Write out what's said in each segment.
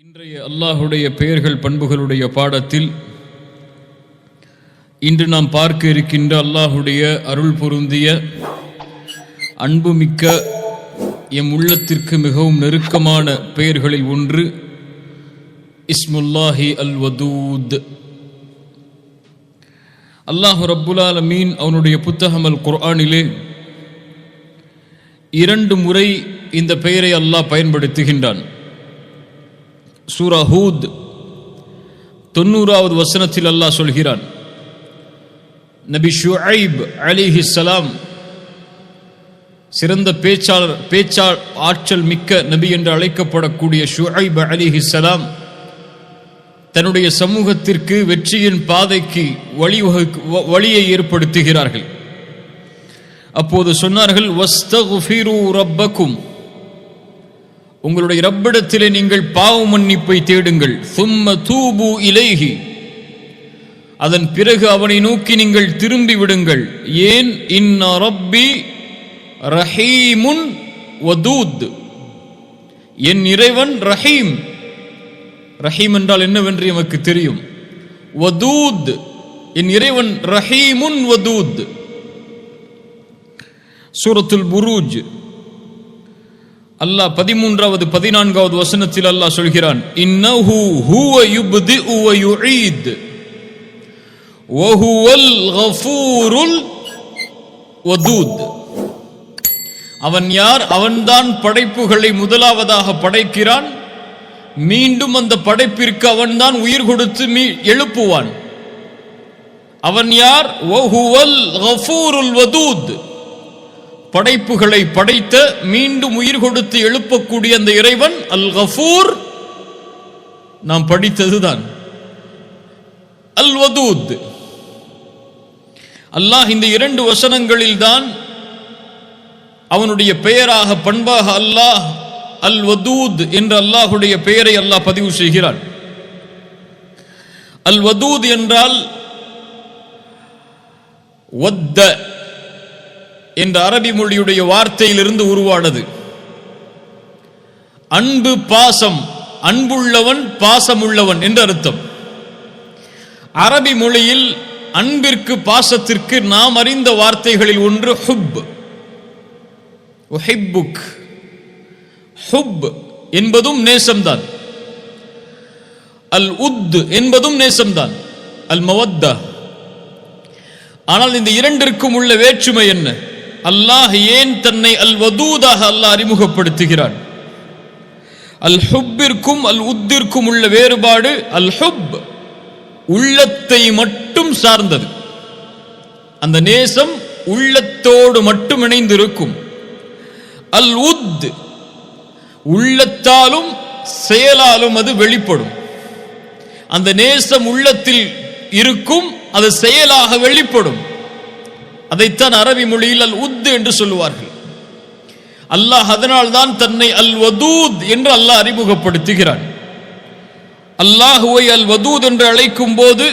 இன்றைய அல்லாஹுடைய பெயர்கள் பண்புகளுடைய பாடத்தில் இன்று நாம் பார்க்க இருக்கின்ற அல்லாஹுடைய அருள் பொருந்திய அன்புமிக்க எம் உள்ளத்திற்கு மிகவும் நெருக்கமான பெயர்களில் ஒன்று இஸ்முல்லாஹி அல் வதூத். அல்லாஹு ரப்புல் ஆலமீன் அவனுடைய புத்தகம் அல் குர்ஆனிலே 2 முறை இந்த பெயரை அல்லாஹ் பயன்படுத்துகின்றான். சூரா ஹூத் 90வது வசனத்தில் அல்லாஹ் சொல்கிறான், நபி ஷுஐப் அலைஹிஸ்ஸலாம் சிறந்த பேச்சாளர் ஆற்றல் மிக்க நபி என்று அழைக்கப்படக்கூடிய ஷுஐப் அலைஹிஸ்ஸலாம் தன்னுடைய சமூகத்திற்கு வெற்றியின் பாதைக்கு வழியை ஏற்படுத்துகிறார்கள். அப்போது சொன்னார்கள், வஸ்தக்ஃபிரு ரப்பக்கும், உங்களுடைய ரப்பிடத்திலே நீங்கள் பாவ மன்னிப்பை தேடுங்கள். சும்ம தூபு இலைஹி, அதன் பிறகு அவனை நோக்கி நீங்கள் திரும்பி விடுங்கள். ஏன்? இன்ன ரப்பி ரஹீமுன் வதூத், என் இறைவன் ரஹீம். ரஹீம் என்றால் என்னவென்று எமக்கு தெரியும். வதூத், என் இறைவன் ரஹீமுன் வதூத். சூரத்துல் புரூஜ் அல்லாஹ் 13வது 14வது வசனத்தில் அல்லாஹ் சொல்கிறான், இன்னஹு ஹுவ யுப்திஉ வ யுஈத் வ ஹுவல் கஃபூருல் வதூத். அவன் யார்? அவன்தான் படைப்புகளை முதலாவதாக படைக்கிறான், மீண்டும் அந்த படைப்பிற்கு அவன்தான் உயிர் கொடுத்து எழுப்புவான். அவன் யார்? வ ஹுவல் கஃபூருல் வதூத், படைப்புகளை படைத்த மீண்டும் உயிர் கொடுத்து எழுப்பக்கூடிய அந்த இறைவன் அல் கஃபூர். நாம் படித்ததுதான் அல் வதூத். அல்லாஹ் இந்த 2 வசனங்களில் தான் அவனுடைய பெயராக பண்பாக அல்லாஹ் அல் வதூத் என்ற அல்லாஹுடைய பெயரை அல்லாஹ் பதிவு செய்கிறான். அல் வதூத் என்றால் வத்த என்ற அரபி மொழியுடைய வார்த்தையிலிருந்து உருவானது. அன்பு, பாசம், அன்புள்ளவன், பாசமுள்ளவன் என்று அர்த்தம். அரபி மொழியில் அன்பிற்கு பாசத்திற்கு நாம் அறிந்த வார்த்தைகளில் ஒன்று ஹுப். உஹிப்புக், ஹுப் என்பதும் நேசம்தான். அல் உத் என்பதும் நேசம்தான், அல் மவத்தா. ஆனால் இந்த இரண்டிற்கும் உள்ள வேற்றுமை என்ன? அல்லாஹ் ஏன் தன்னை அல் வதூதாக அல்லாஹ் அறிமுகப்படுத்துகிறான்? அல் ஹுப்பிற்கும் அல் உத்திற்கும் உள்ள வேறுபாடு, அல் ஹுப் உள்ளத்தை மட்டும் சார்ந்தது, அந்த நேசம் உள்ளத்தோடு மட்டும் இணைந்திருக்கும். அல் உத் உள்ளத்தாலும் செயலாலும் அது வெளிப்படும். அந்த நேசம் உள்ளத்தில் இருக்கும், அது செயலாக வெளிப்படும். அதைத்தான் அரபி மொழியில் அல் உத் என்று சொல்லுவார்கள். அல்லாஹ் அதனால் தான் தன்னை அல் வதூத் என்று அல்லாஹ் அறிமுகப்படுத்துகிறான். அல்லாஹுவை அல் வதூத் என்று அழைக்கும் போது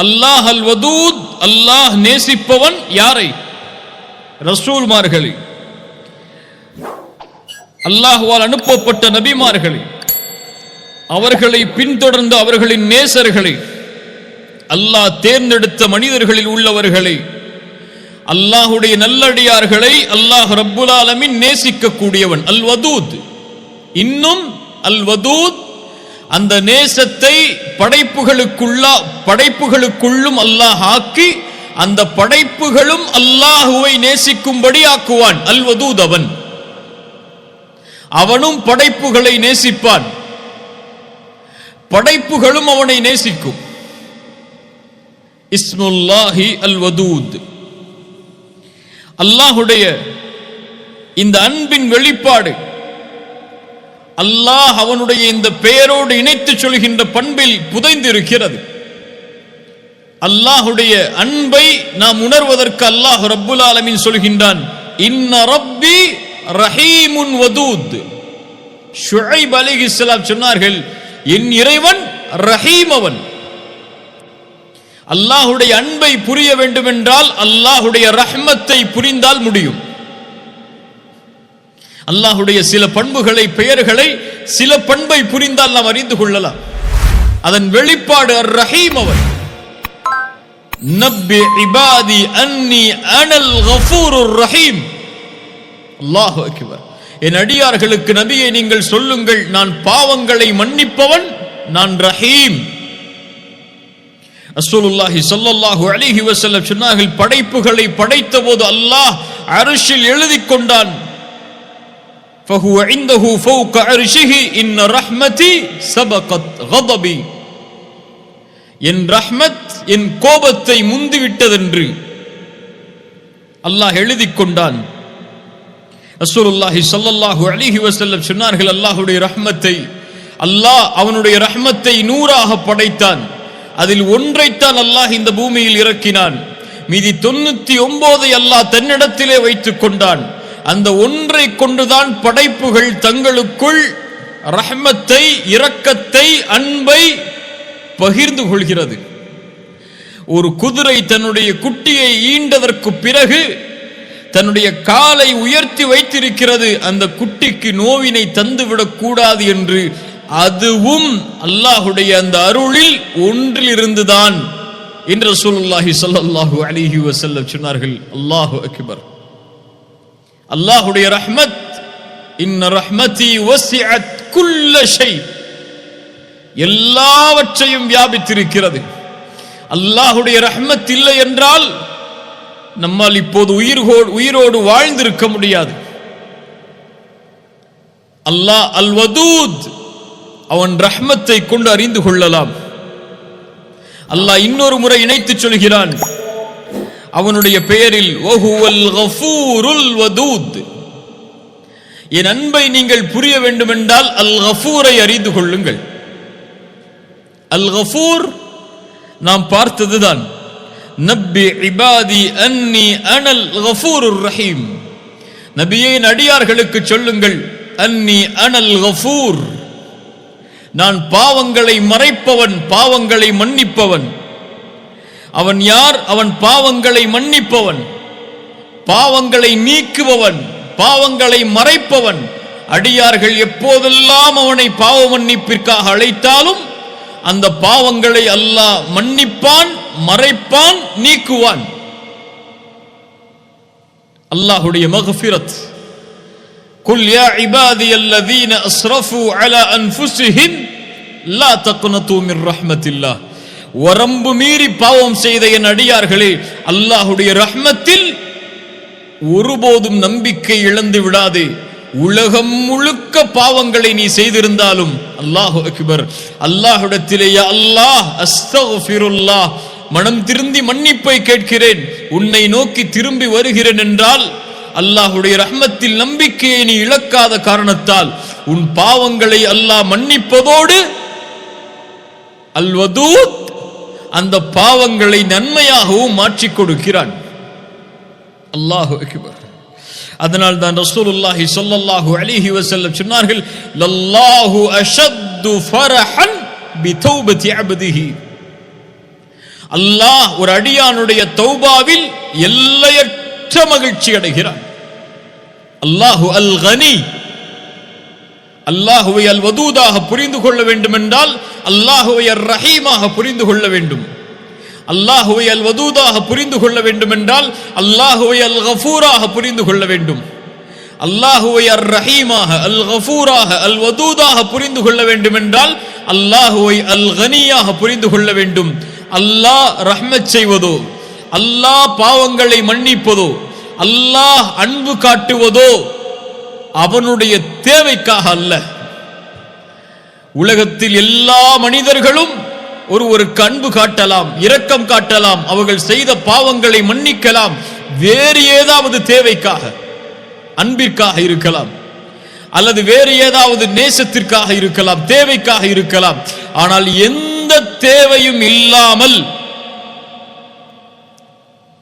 அல்லாஹ் அல் வதூத், அல்லாஹ் நேசிப்பவன் யாரை? ரசூல்மார்களை, அல்லாஹ்வால் அனுப்பப்பட்ட நபிமார்களை, அவர்களை பின்தொடர்ந்த அவர்களின் நேசர்களை, அல்லாஹ் தேர்ந்தெடுத்த மனிதர்களில் உள்ளவர்களை, அல்லாஹுடைய நல்லடியார்களை அல்லாஹ் ரப்புல் ஆலமீன் நேசிக்கக்கூடியவன் அல் வதூத். இன்னும் அல் வதூத் அந்த நேசத்தை படைப்புகளுக்குள்ளும் அல்லாஹ் ஆக்கி அந்த படைப்புகளும் அல்லாஹுவை நேசிக்கும்படி ஆக்குவான். அல் வதூத் அவனும் படைப்புகளை நேசிப்பான், படைப்புகளும் அவனை நேசிக்கும். இஸ்முல்லாஹி அல் வதூத். அல்லாஹுடைய இந்த அன்பின் வெளிப்பாடு அல்லாஹ் அவனுடைய இந்த பெயரோடு இணைத்து சொல்கின்ற பண்பில் புதைந்திருக்கிறது. அல்லாஹுடைய அன்பை நாம் உணர்வதற்கு அல்லாஹ் ரப்புல் ஆலமீன் சொல்கின்றான், இன்ன ரப்பி ரஹீமுன் வதூத். ஷுஐப் அலைஹிஸ்ஸலாம் சொன்னார்கள், என் இறைவன் ரஹீம். அவன் அல்லாஹுடைய அன்பை புரிய வேண்டும் என்றால் அல்லாஹுடைய ரஹ்மத்தை புரிந்தால் முடியும். அல்லாஹ்வுடைய சில பண்புகளை, பெயர்களை, சில பண்பை புரிந்தால் நாம் அறிந்து கொள்ளலாம். அதன் வெளிப்பாடு அர் ரஹீம். அவர் நப்பி இபாதி அன்னி அனல் கஃபூருர் ரஹீம். அல்லாஹு அக்பர். என் அடியார்களுக்கு நபியை நீங்கள் சொல்லுங்கள், நான் பாவங்களை மன்னிப்பவன், நான் ரஹீம். ரசூலுல்லாஹி ஸல்லல்லாஹு அலைஹி வஸல்லம் சொன்னார்கள், படைப்புகளை படைத்த போது அல்லாஹ் அர்ஷில் எழுதிக் கொண்டான், ஃபஹுவ இன்தஹு ஃபௌக அர்ஷிஹி இன்ன ரஹ்மதி சபகத் கதபி. என் ரஹ்மத் என் கோபத்தை முந்திவிட்டதென்று அல்லாஹ் எழுதிக் கொண்டான். ரசூலுல்லாஹி ஸல்லல்லாஹு அலைஹி வஸல்லம் சொன்னார்கள், அல்லாஹ்வுடைய ரஹ்மத்தை அல்லாஹ் அவனுடைய ரஹ்மத்தை 100ஆக படைத்தான். அதில் ஒன்றைத்தான் அல்லாஹ் இந்த பூமியில் இறக்கினான். மீதி 99 அல்லாஹ் தன்னிடத்திலே வைத்துக் கொண்டான். அந்த ஒன்றை கொண்டுதான் படைப்புகள் தங்களுக்குள் ரஹ்மத்தை, இரக்கத்தை, அன்பை பகிர்ந்து கொள்கிறது. ஒரு குதிரை தன்னுடைய குட்டியை ஈண்டதற்கு பிறகு தன்னுடைய காலை உயர்த்தி வைத்திருக்கிறது, அந்த குட்டிக்கு நோவினை தந்துவிடக் கூடாது என்று. அதுவும் அல்லாஹுடைய அந்த அருளில் ஒன்றிலிருந்துதான் என்று ரசூலுல்லாஹி ஸல்லல்லாஹு அலைஹி வஸல்லம் சொன்னார்கள். அல்லாஹு அக்பர். அல்லாஹுடைய ரஹ்மத், இன்ன ரஹ்மதி வஸிஅத் குல்ல ஷை, எல்லாவற்றையும் வியாபித்திருக்கிறது. அல்லாஹுடைய ரஹ்மத் இல்லை என்றால் நம்மால் இப்போது உயிரோடு வாழ்ந்திருக்க முடியாது. அல்லாஹ் அல் வதூத், அவன் ரஹ்மத்தை கொண்டு அறிந்து கொள்ளலாம். அல்லாஹ் இன்னொரு முறை இணைத்து சொல்கிறான் அவனுடைய பெயரில், வஹுவல் கஃபூருல் வதூத். என் அன்பை நீங்கள் புரிய வேண்டுமென்றால் அல் கஃபூரை அறிந்து கொள்ளுங்கள். அல் கஃபூர் நாம் பார்த்ததுதான். நப்பி இபாதி அன்னி அனல் கஃபூருர் ரஹீம். நபியே, அடியார்களுக்கு சொல்லுங்கள், அன்னி அனல் கஃபூர், நான் பாவங்களை மறைப்பவன், பாவங்களை மன்னிப்பவன். அவன் யார்? அவன் பாவங்களை மன்னிப்பவன், பாவங்களை நீக்குபவன், பாவங்களை மறைப்பவன். அடியார்கள் எப்போதெல்லாம் அவனை பாவ மன்னிப்பிற்காக அழைத்தாலும் அந்த பாவங்களை அல்லாஹ் மன்னிப்பான், மறைப்பான், நீக்குவான். அல்லாஹ்வுடைய மக்ஃபிரத். குல் யா இபாதியல்லதீன அஸ்ரஃபு அலா அன்ஃபுஸிஹிம் லா தக்னது மிர் ரஹ்மத்தில்லாஹ். வரம்பு மீறி பாவம் செய்த என் அடியார்களே, அல்லாஹ்வுடைய ரஹ்மத்தில் ஒருபோதும் நம்பிக்கை இழந்து விடாதே. உலகம் முழுக்க பாவங்களை நீ செய்திருந்தாலும், அல்லாஹு அக்பர், அல்லாஹ்விடத்திலே யா அல்லாஹ் அஸ்தக்ஃபிருல்லாஹ், மனம் திருந்தி மன்னிப்பை கேட்கிறேன், உன்னை நோக்கி திரும்பி வருகிறேன் என்றால், அல்லாஹ்வுடைய ரஹ்மத்தில் நம்பிக்கையை நீ இழக்காத காரணத்தால் உன் பாவங்களை அல்லாஹ் மன்னிப்பதோடு அல் வதூத், அந்த பாவங்களை நன்மையாகவும் மாற்றிக் கொடுக்கிறான். அல்லாஹு அக்பர். அதனால் தான் ரசூலுல்லாஹி ஸல்லல்லாஹு அலைஹி வஸல்லம் சொன்னார்கள், லல்லாஹு அஷத்து ஃபரஹன் பிதௌபதி அப்திஹி. அல்லாஹ் ஒரு அடியானுடைய தௌபாவில் எல்லையற்ற மகிழ்ச்சி அடைகிறான். அல்லாஹு அல் கனி. அல்லாஹுவை அல் வதூதாக புரிந்து கொள்ள வேண்டும் என்றால் அல்லாஹுவை அர் ரஹீமாக புரிந்து கொள்ள வேண்டும். அல்லாஹுவை அல் வதூதாக புரிந்து கொள்ள வேண்டும் என்றால் அல்லாஹுவை அல் கஃபூராக புரிந்து கொள்ள வேண்டும். அல்லாஹுவை அர் ரஹீமாக, அல் கஃபூராக, அல் வதூதாக புரிந்து கொள்ள வேண்டும் என்றால் அல்லாஹுவை அல் கனியாக புரிந்து கொள்ள வேண்டும். அல்லாஹ் ரஹ்மத் செய்வதோ, அல்லாஹ் பாவங்களை மன்னிப்பதோ, அல்லாஹ் அன்பு காட்டுவதோ அவனுடைய தேவைக்காக அல்ல. உலகத்தில் எல்லா மனிதர்களும் ஒருவருக்கு அன்பு காட்டலாம், இரக்கம் காட்டலாம், அவர்கள் செய்த பாவங்களை மன்னிக்கலாம், வேறு ஏதாவது தேவைக்காக, அன்பிற்காக இருக்கலாம், அல்லது வேறு ஏதாவது நேசத்திற்காக இருக்கலாம், தேவைக்காக இருக்கலாம். ஆனால் எந்த தேவையும் இல்லாமல்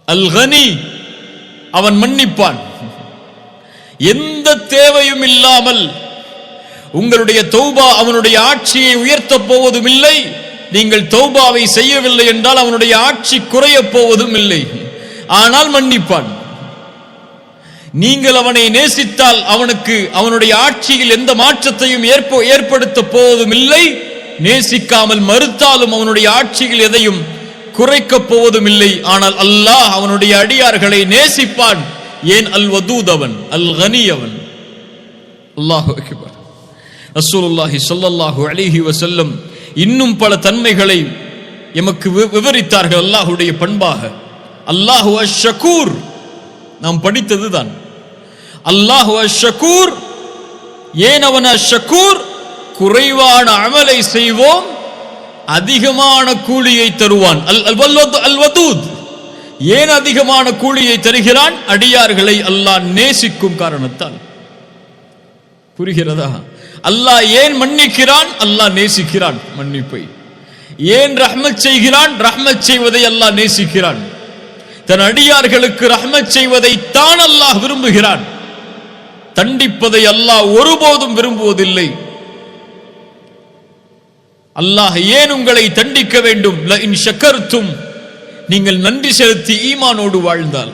அல் கனி, அவன் மன்னிப்பான். எந்த தேவையும் இல்லாமல் உங்களுடைய தௌபா அவனுடைய ஆட்சியை உயர்த்தப் போவதும் இல்லை. நீங்கள் தௌபாவை செய்யவில்லை என்றால் அவனுடைய ஆட்சி குறைய போவதும் இல்லை. ஆனால் மன்னிப்பான். நீங்கள் அவனை நேசித்தால் அவனுக்கு அவனுடைய ஆட்சியில் எந்த மாற்றத்தையும் ஏற்படுத்த போவதும் இல்லை, நேசிக்காமல் மறுத்தாலும் அவனுடைய ஆட்சியில் எதையும் குறைக்கப் போவதும் இல்லை. ஆனால் அல்லாஹ் அவனுடைய அடியார்களை நேசிப்பான். ஏன்? அல் வதூத் அவன், அல் கனி அவன். அல்லாஹு அக்பர். ரசூலுல்லாஹி ஸல்லல்லாஹு அலைஹி வஸல்லம் இன்னும் பல தன்மைகளை எமக்கு விவரித்தார்கள் அல்லாஹுடைய பண்பாக. அல்லாஹு அஷ்-ஷகூர் நாம் படித்ததுதான். அல்லாஹு அஷ்-ஷகூர். ஏன் அவன் அஷ்-ஷகூர்? குறைவான அமலை செய்வோம், அதிகமான கூலியை தருவான். அல் வதூத். ஏன் அதிகமான கூலியை தருகிறான்? அடியார்களை அல்லாஹ் நேசிக்கும் காரணத்தால். புரிகிறதா? அல்லாஹ் ஏன் மன்னிக்கிறான்? அல்லாஹ் நேசிக்கிறான் மன்னிப்பை. ஏன் ரஹ்மத் செய்கிறான்? ரஹ்மத் செய்வதை அல்லாஹ் நேசிக்கிறான். தன் அடியார்களுக்கு ரஹ்மத் செய்வதை தான் அல்லாஹ் விரும்புகிறான். தண்டிப்பதை அல்லாஹ் ஒருபோதும் விரும்புவதில்லை. அல்லாஹ் ஏன் உங்களை தண்டிக்க வேண்டும்? லஇன் ஷக்கர்தும், நீங்கள் நன்றி செலுத்தி ஈமானோடு வாழ்ந்தால்.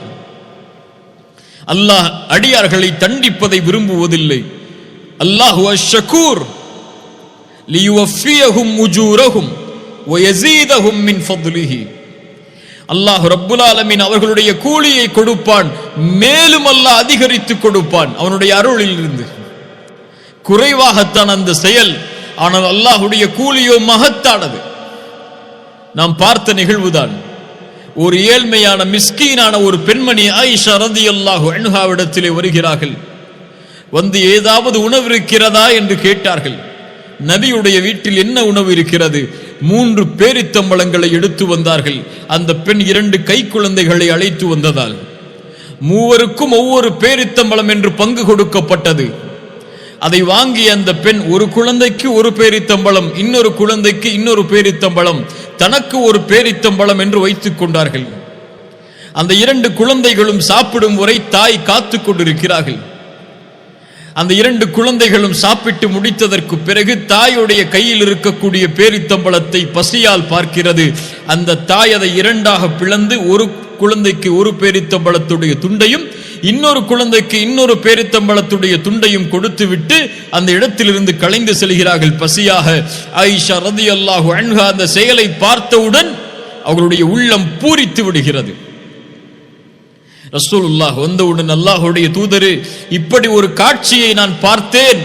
அல்லாஹ் அடியார்களை தண்டிப்பதை விரும்புவதில்லை. அல்லாஹு அஷ்-ஷகூர் லியுவஃபியஹும் உஜூரஹும் வயஸீதஹும் மின் ஃபத்லிஹி. அல்லாஹ் ரப்புல் ஆலமீன் அவர்களுடைய கூலியை கொடுப்பான், மேலும் அல்லாஹ் அதிகரித்து கொடுப்பான் அவனுடைய அருளில் இருந்து. குறைவாகத்தான் அந்த செயல், ஆனால் அல்லாஹுடைய கூலியோ மகத்தானது. நாம் பார்த்த நிகழ்வுதான். ஒரு ஏழ்மையான மிஸ்கீனான ஒரு பெண்மணி ஆயிஷா ரலியல்லாஹு அன்ஹாவிடத்திலே வருகிறார்கள். வந்து ஏதாவது உணவு இருக்கிறதா என்று கேட்டார்கள். நபியுடைய வீட்டில் என்ன உணவு இருக்கிறது? 3 பேரித்தம்பழங்களை எடுத்து வந்தார்கள். அந்த பெண் 2 கை குழந்தைகளை அழைத்து வந்ததால் மூவருக்கும் ஒவ்வொரு பேரித்தம்பழம் என்று பங்கு கொடுக்கப்பட்டது. அதை வாங்கிய அந்த பெண் ஒரு குழந்தைக்கு ஒரு பேரித்தம்பழம், இன்னொரு குழந்தைக்கு இன்னொரு பேரித்தம்பழம், தனக்கு ஒரு பேரித்தம்பழம் என்று வைத்துக் கொண்டார்கள். அந்த 2 குழந்தைகளும் சாப்பிடும் வரை தாய் காத்து கொண்டிருக்கிறார்கள். அந்த 2 குழந்தைகளும் சாப்பிட்டு முடித்ததற்கு பிறகு தாயுடைய கையில் இருக்கக்கூடிய பேரித்தம்பழத்தை பசியால் பார்க்கிறது. அந்த தாய் அதை 2ஆக பிளந்து ஒரு குழந்தைக்கு ஒரு பேரித்தம்பழத்துடைய துண்டையும் இன்னொரு குழந்தைக்கு இன்னொரு பேரித்தம்பழத்துடைய துண்டையும் கொடுத்து விட்டு அந்த இடத்திலிருந்து கலைந்து செல்கிறார்கள் பசியாக. ஆயிஷா ரலியல்லாஹு அன்ஹா அந்த செயலை பார்த்தவுடன் அவர்களுடைய உள்ளம் பூரித்து விடுகிறது. ரசூலுல்லாஹ் வந்தவுடன் அல்லாஹ்வுடைய தூதரே, இப்படி ஒரு காட்சியை நான் பார்த்தேன்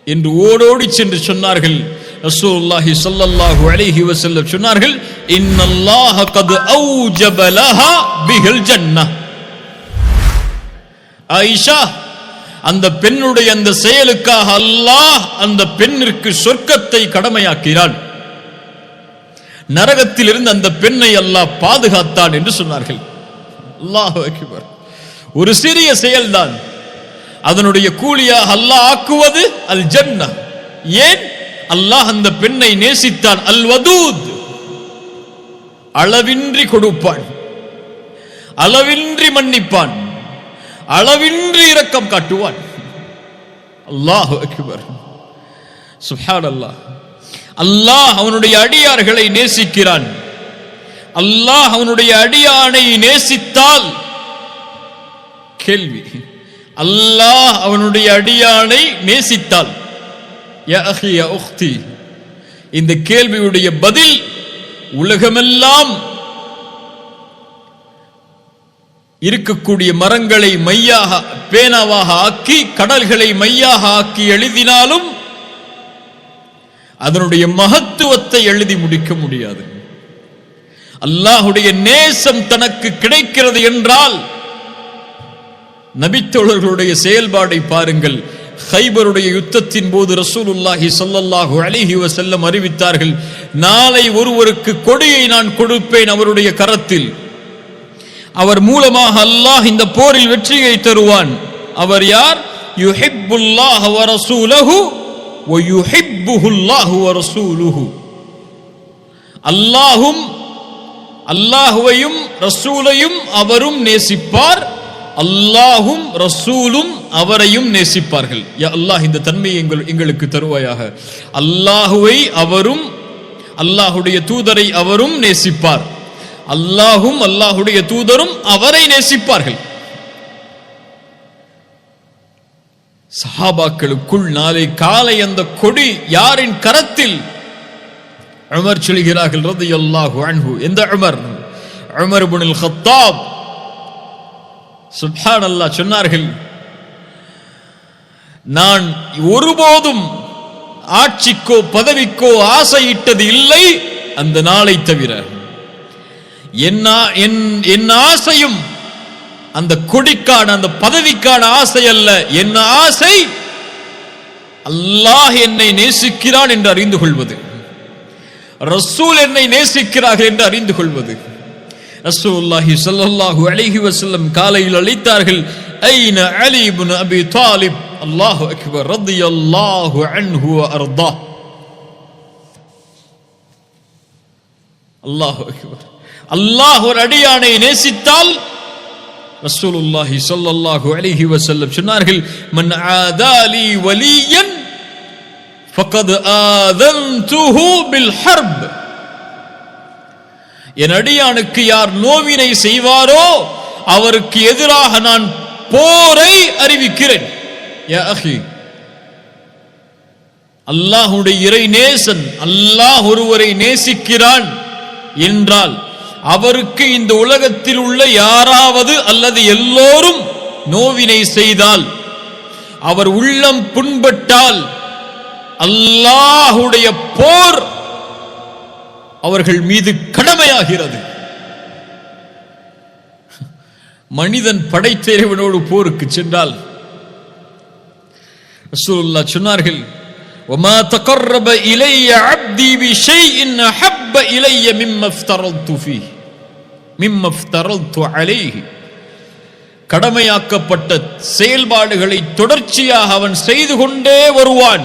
என்று ஓடோடி சென்று சொன்னார்கள். ரசூலுல்லாஹி ஸல்லல்லாஹு அலைஹி வஸல்லம் சொன்னார்கள், இன்னல்லாஹ கத் அவ்ஜப லஹா பிஹல் ஜன்னah. ஆயிஷா, அந்த பெண்ணுடைய அந்த செயலுக்காக அல்லாஹ் அந்த பெண்ணிற்கு சொர்க்கத்தை கடமையாக்கிறான், நரகத்தில் இருந்து அந்த பெண்ணை அல்லாஹ் பாதுகாத்தான் என்று சொன்னார்கள். அல்லாஹு அக்பர். ஒரு சிறிய செயல்தான், அதனுடைய கூலியாக அல்லாஹ் ஆக்குவது அல் ஜன்னah. ஏன்? அல்லாஹ் அந்த பெண்ணை நேசித்தான். அல் வதூத், அளவின்றி கொடுப்பான், அளவின்றி மன்னிப்பான், அளவின்றி இரக்கம் காட்டுவான். அல்லாஹு அக்பர். சுப்ஹானல்லாஹ். அல்லாஹ் அவனுடைய அடியார்களை நேசிக்கிறான். அல்லாஹ் அவனுடைய அடியானை நேசித்தால், கேள்வி, அல்லாஹ் அவனுடைய அடியானை நேசித்தால், யா அஹி யா உக்தி, இந்த கேள்வியுடைய பதில் உலகமெல்லாம் இருக்கக்கூடிய மரங்களை மையாக பேனாவாக ஆக்கி கடல்களை மையாக ஆக்கி எழுதினாலும் அதனுடைய மகத்துவத்தை எழுதி முடிக்க முடியாது. அல்லாஹுடைய நேசம் தனக்கு கிடைக்கிறது என்றால், நபித்தோழர்களுடைய செயல்பாடை பாருங்கள். கைபருடைய யுத்தத்தின் போது ரசூலுல்லாஹி ஸல்லல்லாஹு அலைஹி வஸல்லம் அறிவித்தார்கள், நாளை ஒருவருக்கு கொடியை நான் கொடுப்பேன் அவருடைய கரத்தில், அவர் மூலமாக அல்லாஹ் இந்த போரில் வெற்றியை தருவான். அவர் யார்? யுஹிப்புல்லாஹ வ ரசூலுஹு வ யுஹிப்புஹுல்லாஹு வ ரசூலுஹு. அல்லாஹும் அல்லாஹுவையும் ரசூலையும் அவரும் நேசிப்பார், அல்லாஹும் ரசூலும் அவரையும் நேசிப்பார்கள். யா அல்லாஹ், இந்த தன்மையை எங்களுக்கு தருவாயாக. அல்லாஹுவை அவரும் அல்லாஹுடைய தூதரை அவரும் நேசிப்பார், அல்லாஹும் அல்லாஹுடைய தூதரும் அவரை நேசிப்பார்கள். சஹாபாக்களுக்குள் நாளை காலை அந்த கொடி யாரின் கரத்தில்? உமர் சொல்கிறார்கள் ரலியல்லாஹு அன்ஹு. எந்த உமர்? உமர் இப்னுல் கத்தாப். சுப்ஹானல்லாஹ். சொன்னார்கள், நான் ஒருபோதும் ஆட்சிக்கோ பதவிக்கோ ஆசையிட்டது இல்லை அந்த நாளை தவிர. என் ஆசையும் அந்த கொடிக்கான அந்த பதவிக்கான ஆசை அல்ல. என் ஆசை அல்லாஹ் என்னை நேசிக்கிறான் என்று அறிந்து கொள்வது, ரசூல் என்னை நேசிக்கிறார்கள் என்று அறிந்து கொள்வது. ரசூலுல்லாஹி ஸல்லல்லாஹு அலைஹி வஸல்லம் காலையில் அழைத்தார்கள், ஐன அலி இப்னு அபி தாலிப். அல்லாஹு அக்பர். ரலியல்லாஹு அன்ஹு வ அர்தா. அல்லாஹு அக்பர். அல்லாஹ் ஒரு அடியானை நேசித்தால் ரசூலுல்லாஹி ஸல்லல்லாஹு அலைஹி வஸல்லம் சொன்னார்கள், மன் ஆதாலி வலியன் ஃபகத் ஆதன்துஹு பில் ஹர்ப். என் அடியானுக்கு யார் நோவினை செய்வாரோ அவருக்கு எதிராக நான் போரை அறிவிக்கிறேன். யா அஹி, அல்லாஹ்வுடைய இறை நேசன், அல்லாஹ் ஒருவரை நேசிக்கிறான் என்றால் அவருக்கு இந்த உலகத்தில் உள்ள யாராவது அல்லது எல்லோரும் நோவினை செய்தால், அவர் உள்ளம் புண்பட்டால், அல்லாஹ்வுடைய போர் அவர்கள் மீது கடமையாகிறது. மனிதன் படைத்த இறைவனோடு போருக்கு சென்றால் ரசூலுல்லாஹ் சொன்னார்கள், وما تقرب الي عبدي بشيء احب الي مما افترضت عليه. கடமையாக்கப்பட்ட செயல்பாடுகளை தொடர்ச்சியாக அவன் செய்து கொண்டே வருவான்.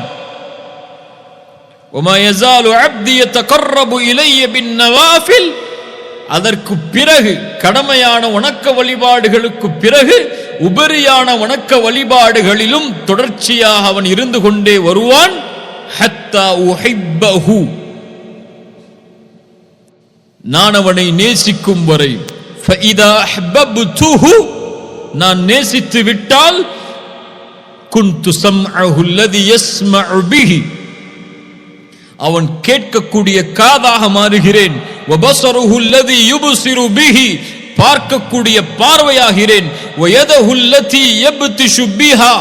وما يزال عبدي يتقرب الي بالنوافل. அதற்கு பிறகு கடமையான வணக்க வழிபாடுகளுக்கு பிறகு உபரியான வணக்க வழிபாடுகளிலும் தொடர்ச்சியாக அவன் இருந்து கொண்டே வருவான். ஹத்தா உஹிப்பஹு, நான் அவனை நேசிக்கும் வரை. ஃபஇதா அஹ்பப்துஹு, நான் நேசித்து விட்டால் குன்து ஸம்அஹு அல்லதி யஸ்மஉ பிஹி, அவன் கேட்கக்கூடிய காதாக மாறுகிறேன். வபஸருஹு அல்லதி யுப்ஸிரு பிஹி, பார்க்கக்கூடிய பார்வையாகிறேன். வயதஹு அல்லதி யப்திஷு பிஹா,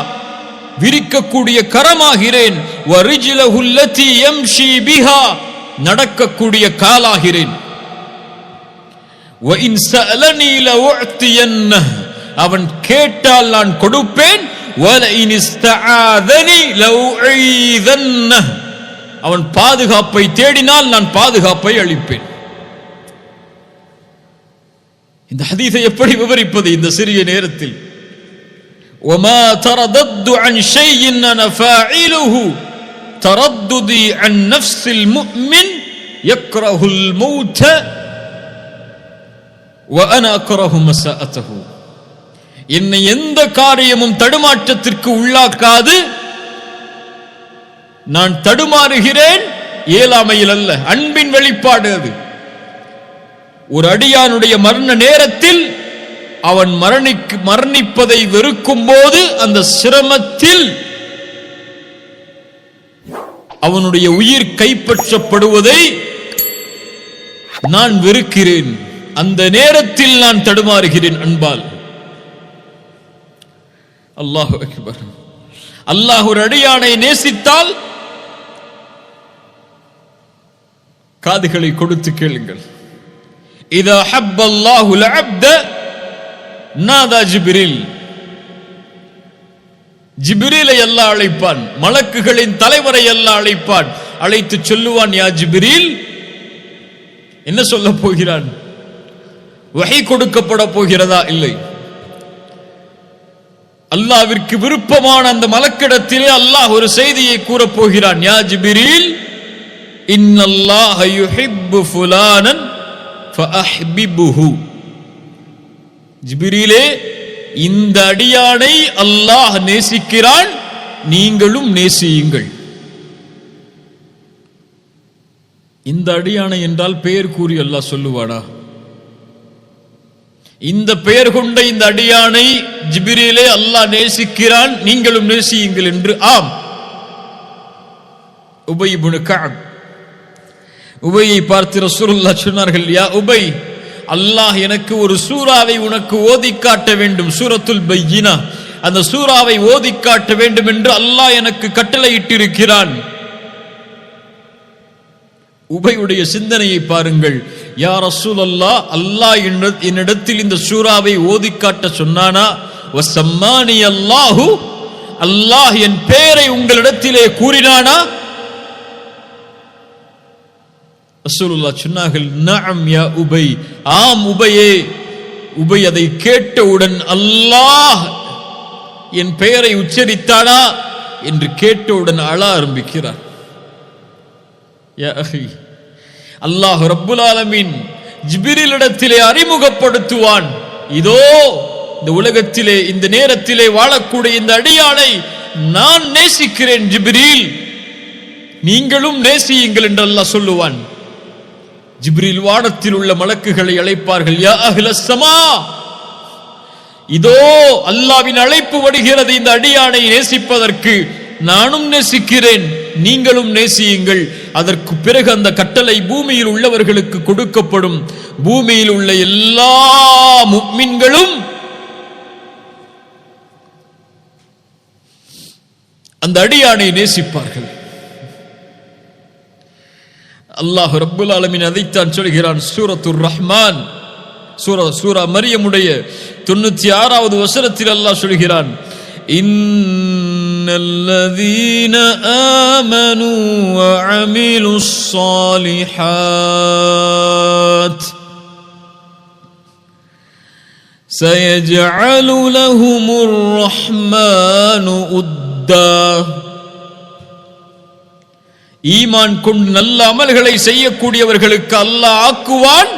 விரிக்கக்கூடிய கரமாகிறேன். வரிஜ்லஹு அல்லதி யம்ஷி பிஹா, நடக்கக்கூடிய காலாகிறேன். வஇன் ஸஅலனி லஉஅதியன்னஹு, அவன் கேட்டால் நான் கொடுப்பேன். வலஇன் இஸ்தஆதனி லஉஈதன்னஹு, அவன் பாதுகாப்பை தேடினால் நான் பாதுகாப்பை அளிப்பேன். இந்த ஹதீஸை எப்படி விவரிப்பது இந்த சிறிய நேரத்தில்? وما تردد عن شيء انا فاعله ترددي عن نفس المؤمن يكره الموت وانا اكره مساءته. என்னை எந்த காரியமும் தடுமாற்றத்திற்கு உள்ளாக்காது. நான் தடுமாறுகிறேன் இயலாமையில் அல்ல, அன்பின் வெளிப்பாடு அது. ஒரு அடியானுடைய மரண நேரத்தில் அவன் மரணிப்பதை வெறுக்கும் போது அந்த சிரமத்தில் அவனுடைய உயிர் கைப்பற்றப்படுவதை நான் வெறுக்கிறேன். அந்த நேரத்தில் நான் தடுமாறுகிறேன் அன்பால். அல்லாஹு அக்பர். அல்லாஹ் ஒரு அடியானை நேசித்தால் காதுகளை கொடுத்து கேளுங்கள். இதா ஹப்பல்லாஹு அல்-அப்த நாதா ஜிப்ரீல். ஜிப்ரீலை அல்லாஹ் அழைப்பான், மலக்குகளின் தலைவரை அல்லாஹ் அழைப்பான். அழைத்து சொல்லுவான், யா ஜிப்ரீல். என்ன சொல்ல போகிறான்? வஹி கொடுக்கப்பட போகிறதா? இல்லை. அல்லாஹ்விற்கு விருப்பமான அந்த மலக்கிடத்திலே அல்லாஹ் ஒரு செய்தியை கூறப் போகிறான். யா ஜிப்ரீல், இன்னல்லாஹ யுஹிப்பு ஃபுலானன் ஃபஅஹ்பிபுஹு. ஜிப்ரீலே, இந்த அடியானை அல்லாஹ் நேசிக்கிறான், நீங்களும் நேசியுங்கள். இந்த அடியானை என்றால் பெயர் கூறி அல்லாஹ் சொல்லுவானா? இந்த பெயர் கொண்ட இந்த அடியானை ஜிப்ரீலே அல்லாஹ் நேசிக்கிறான், நீங்களும் நேசியுங்கள் என்று. ஆம். உபை இப்னு கஅப், உபையை பார்த்து ரசூலுல்லாஹ் சொன்னார்கள், யா உபை, அல்லாஹ் எனக்கு ஒரு சூராவை உனக்கு ஓதி காட்ட வேண்டும், சூரத்துல் பையினா, அந்த சூராவை ஓதி காட்ட வேண்டும் என்று அல்லாஹ் எனக்கு கட்டளையிட்டிருக்கிறான். உபையுடைய சிந்தனையை பாருங்கள். யா ரசூலல்லாஹ், அல்லாஹ் என்னிடத்தில் இந்த சூராவை ஓதி காட்ட சொன்னானா? வஸம்மானி அல்லாஹு, அல்லாஹ் என் பெயரை உங்களிடத்திலே கூறினானா? ரசூலுல்லாஹ் சொன்னார்கள், நஅம் யா உபை, ஆம் உபையே. உபை அதை கேட்டவுடன் அல்லாஹ் என் பெயரை உச்சரித்தானா என்று கேட்டவுடன் அழ ஆரம்பிக்கிறார். யா அஹி, அல்லாஹ் ரப்புல் ஆலமீன் ஜிப்ரீலிடத்திலே அறிமுகப்படுத்துவான், இதோ இந்த உலகத்திலே இந்த நேரத்திலே வாழக்கூடிய இந்த அடியானை நான் நேசிக்கிறேன் ஜிப்ரீல், நீங்களும் நேசியுங்கள் என்று அல்லாஹ் சொல்லுவான். ஜிப்ரீல் வானத்தில் உள்ள மலக்குகளை அழைப்பார்கள், யா அஹ்லஸ் ஸமா, இதோ அல்லாஹ்வின் அழைப்பு வருகிறது இந்த அடியானை நேசிப்பதற்கு, நானும் நேசிக்கிறேன், நீங்களும் நேசியுங்கள். அதற்கு பிறகு அந்த கட்டளை பூமியில் உள்ளவர்களுக்கு கொடுக்கப்படும். பூமியில் உள்ள எல்லா முஃமின்களும் அந்த அடியானை நேசிப்பார்கள். அல்லாஹ் ரப்புல் ஆலமீன் அதைத்தான் சொல்கிறான் சூரத்துர் ரஹ்மான், சூரா மரியமுடைய 96வது வசனத்தில் அல்லாஹ் சொல்கிறான், இன்னல்லதீன ஆமனூ வஅமிலுஸ் ஸாலிஹாத் சயஜஅலு லஹுமுர் ரஹ்மானு உத்தா. ஈமான் கொண்டு நல்ல அமல்களை செய்யக்கூடியவர்களுக்கு அல்லாஹ் ஆக்குவான்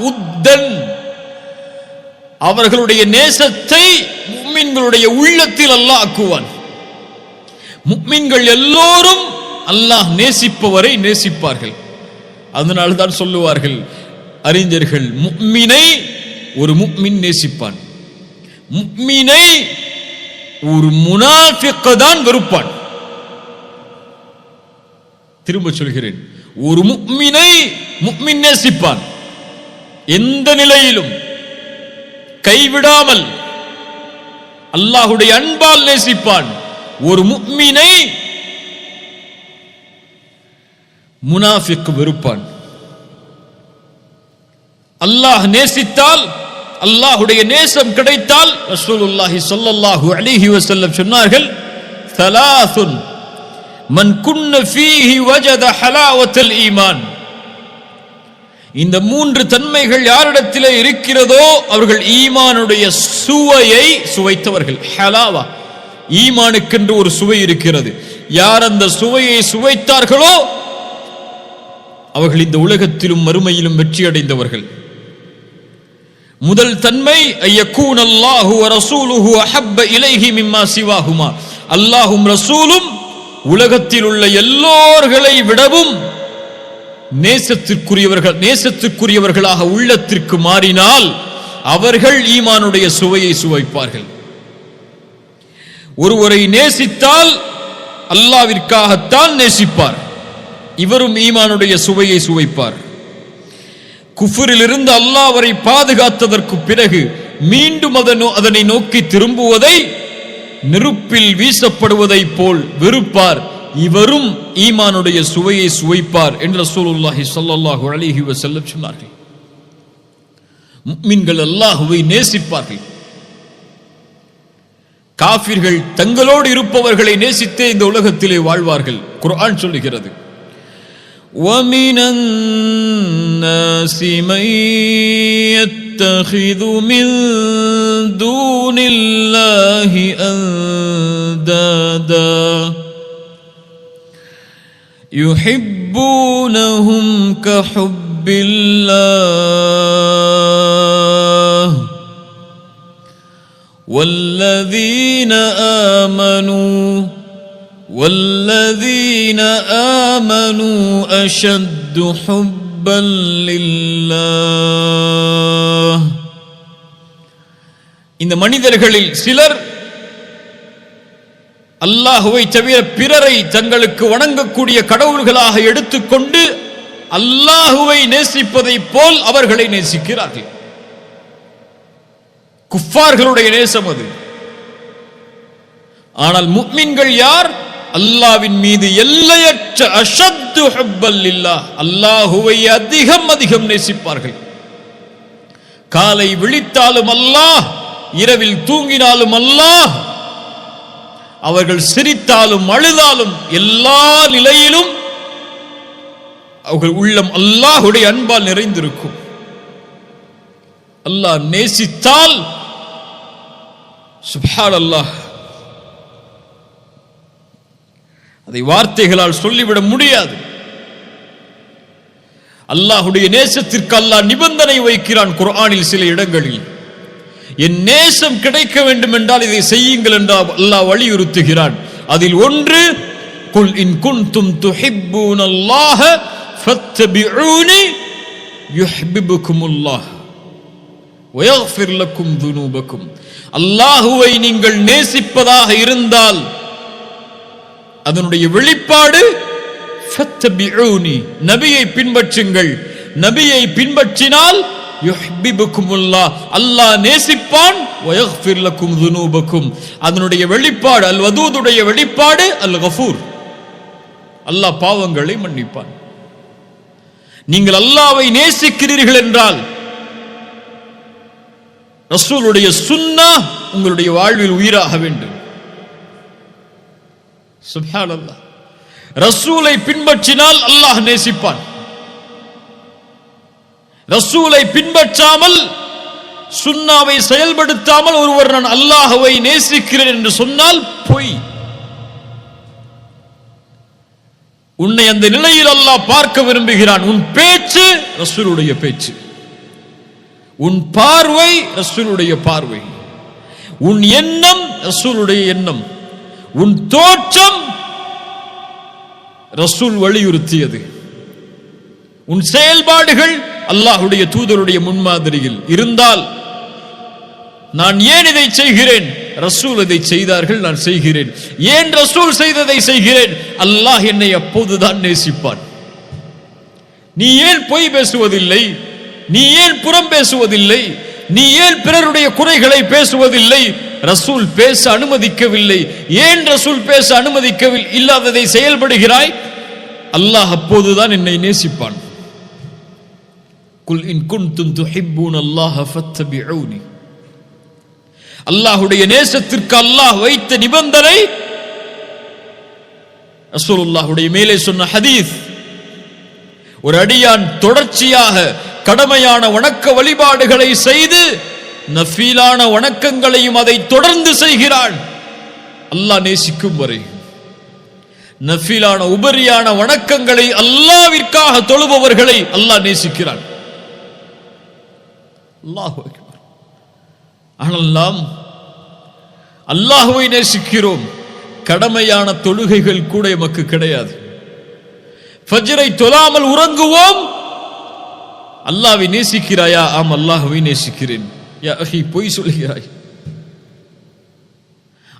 உத்தன், அவர்களுடைய நேசத்தை முஃமின்களுடைய உள்ளத்தில் அல்லாஹ் ஆக்குவான். முஃமின்கள் எல்லோரும் அல்லாஹ் நேசிப்பவரை நேசிப்பார்கள். அதனால தான் சொல்லுவார்கள் அறிஞர்கள், முஃமினை ஒரு முஃமின் நேசிப்பான், முஃமினை ஒரு முனாஃபிக் தான் வெறுப்பான். திரும்ப சொல்கிறேன், ஒரு முஃமினை முஃமின் நேசிப்பான், எந்த நிலையிலும் கைவிடாமல் அல்லாஹ்வுடைய அன்பால் நேசிப்பான். ஒரு முஃமினை முனாஃபிக் வெறுப்பான். அல்லாஹ் நேசித்தால், அல்லாஹ்வுடைய நேசம் கிடைத்தால், ரசூலுல்லாஹி ஸல்லல்லாஹு அலைஹி வஸல்லம் சொன்னார்கள், ஸலாசுன் மன் குன்ன ஃபீஹி வஜத ஹலாவத்தல் ஈமான். இந்த மூன்று தன்மைகள் யாரிடத்திலே இருக்கிறதோ அவர்கள் ஈமானுடைய சுவையை சுவைத்தவர்கள். ஹலாவா, ஈமானுக்கென்று ஒரு சுவை இருக்கிறது. யார் அந்த சுவையை சுவைத்தார்களோ அவர்கள் இந்த உலகத்திலும் மறுமையிலும் வெற்றி அடைந்தவர்கள். முதல் தன்மை ஐயக்கூன் அல்லாஹு வ ரசூலுஹு அஹப்ப இலைஹி மிம்மா சிவாஹுமா, அல்லாஹும் ரசூலும் உலகத்தில் உள்ள எல்லோர்களை விடவும் நேசத்திற்குரியவர்களாக உள்ளத்திற்கு மாறினால் அவர்கள் ஈமானுடைய சுவையை சுவைப்பார்கள். ஒருவரை நேசித்தால் அல்லாஹ்விற்காகத்தான் நேசிப்பார், இவரும் ஈமானுடைய சுவையை சுவைப்பார். குஃப்ரிலிருந்து அல்லாஹ் அவரை பாதுகாத்ததற்கு பிறகு மீண்டும் அதனை நோக்கி திரும்புவதை நெருப்பில் வீசப்படுவதை போல் வெறுப்பார், இவரும் ஈமானுடைய சுவையை சுவைப்பார் என்று ரசூலுல்லாஹி ஸல்லல்லாஹு அலைஹி வஸல்லம் சொன்னார்கள். முஃமின்கள் அல்லாஹ்வை நேசிப்பார்கள். காஃபிர்கள் தங்களோடு இருப்பவர்களை நேசித்தே இந்த உலகத்திலே வாழ்வார்கள். குர்ஆன் சொல்லுகிறது, وَمِنَ النَّاسِ مَن يَتَّخِذُ مِن دُونِ اللَّهِ أَندَادًا يُحِبُّونَهُمْ كَحُبِّ اللَّهِ وَالَّذِينَ آمنوا أشد حبا لله இந்த மனிதர்களில் சிலர் அல்லாஹுவை தவிர பிறரை தங்களுக்கு வணங்கக்கூடிய கடவுள்களாக எடுத்துக்கொண்டு அல்லாஹுவை நேசிப்பதை போல் அவர்களை நேசிக்கிறார்கள். குஃபார்களுடைய நேசம் அது. ஆனால் முஃமின்கள் யார்? அல்லாஹ்வின் மீது எல்லையற்ற அஷத்து ஹுப்பல் லில்லாஹ், அல்லாஹுவை அதிகம் அதிகம் நேசிப்பார்கள். காலை விழித்தாலும் அல்லாஹ், இரவில் தூங்கினாலும் அல்லாஹ், அவர்கள் சிரித்தாலும் அழுதாலும் எல்லா நிலையிலும் அவர்கள் உள்ளம் அல்லாஹுடைய அன்பால் நிறைந்திருக்கும். அல்லாஹ் நேசித்தால் சுப்ஹானல்லாஹ், அதை வார்த்தைகளால் சொல்லிவிட முடியாது. அல்லாஹுடைய நேசத்திற்கு அல்லாஹ் நிபந்தனை வைக்கிறான் குர்ஆனில் சில இடங்களில். என் நேசம் கிடைக்க வேண்டும் என்றால் இதை செய்யுங்கள் என்று அல்லாஹ் வலியுறுத்துகிறான். அதில் ஒன்று, குல் இன் குன்தும் துஹிப்பூனல்லாஹ ஃபத்தபிஊனி யுஹிப்புகுமுல்லாஹ் வயக்ஃபிர் லக்கும் துனூபக்கும். அல்லாஹுவை நீங்கள் நேசிப்பதாக இருந்தால் அதனுடைய வெளிப்பாடு ஃபத்தபிஊனி, நபியை பின்பற்றுங்கள். நபியை பின்பற்றினால் யுஹிப்புகுமுல்லாஹ், அல்லாஹ் நேசிப்பான். வயக்ஃபிர் லக்கும் துனூபக்கும், அதனுடைய வெளிப்பாடு அல் வதூதுடைய வெளிப்பாடு அல் கஃபூர், அல்லாஹ் பாவங்களை மன்னிப்பான். நீங்கள் அல்லாஹ்வை நேசிக்கிறீர்கள் என்றால் ரசூலுடைய சுன்னah உங்களுடைய வாழ்வில் உயிராக வேண்டும். சுப்ஹானல்லாஹ், ரசூலை பின்பற்றினால் அல்லாஹ் நேசிப்பான். ரசூலை பின்பற்றாமல் சுன்னாவை செயல்படுத்தாமல் ஒருவர் நான் அல்லாஹ்வை நேசிக்கிறேன் என்று சொன்னால் பொய். உன்னை அந்த நிலையில் அல்லாஹ் பார்க்க விரும்புகிறான். உன் பேச்சு ரசூலுடைய பேச்சு, உன் பார்வை ரசூலுடைய பார்வை, உன் எண்ணம் ரசூலுடைய எண்ணம், உன் தோற்றம் ரசூல் வலியுறுத்தியது, உன் செயல்பாடுகள் அல்லாஹ்வுடைய தூதருடைய முன்மாதிரியில் இருந்தால் நான் ஏன் இதை செய்கிறேன்? ரசூல் இதை செய்தார்கள், நான் செய்கிறேன். ஏன் ரசூல் செய்ததை செய்கிறேன்? அல்லாஹ் என்னை அப்போதுதான் நேசிப்பான். நீ ஏன் பொய் பேசுவதில்லை? நீ ஏன் புறம் பேசுவதில்லை? நீ ஏன் பிறருடைய குறைகளை பேசுவதில்லை? ரசூல் பேச அனுமதிக்கவில்லை. ஏன் ரசூல் பேச அனுமதிக்கவில்லை இல்லாததை செயல்படுகிறாய்? அல்லாஹ் அப்போதுதான் என்னை நேசிப்பான். குல் இன் குன்தும் துஹிப்பூனல்லாஹ ஃபத்தபிஊனி, அல்லாஹ்வுடைய நேசத்திற்கு அல்லாஹ் வைத்த நிபந்தனை ரசூலுல்லாஹ்வுடைய மேலே சொன்ன ஹதீஸ். ஒரு அடியான் தொடர்ச்சியாக கடமையான வணக்க வழிபாடுகளை செய்து நஃபீலான வணக்கங்களையும் அதை தொடர்ந்து செய்கிறான், அல்லாஹ் நேசிக்கும் வரை. நஃபீலான உபரியான வணக்கங்களை அல்லாஹ்விற்காக தொழுபவர்களை அல்லாஹ் நேசிக்கிறான். அல்லாஹு அக்பர். ஆனால் நாம் அல்லாஹ்வை நேசிக்கிறோம், கடமையான தொழுகைகள் கூட எமக்கு கிடையாது. ஃபஜ்ரை தொழாமல் உறங்குவோம். அல்லாஹ்வை நேசிக்கிறாயா? ஆம், அல்லாஹ்வை நேசிக்கிறேன். யா அஹி, பொய் சொல்கிறாய்.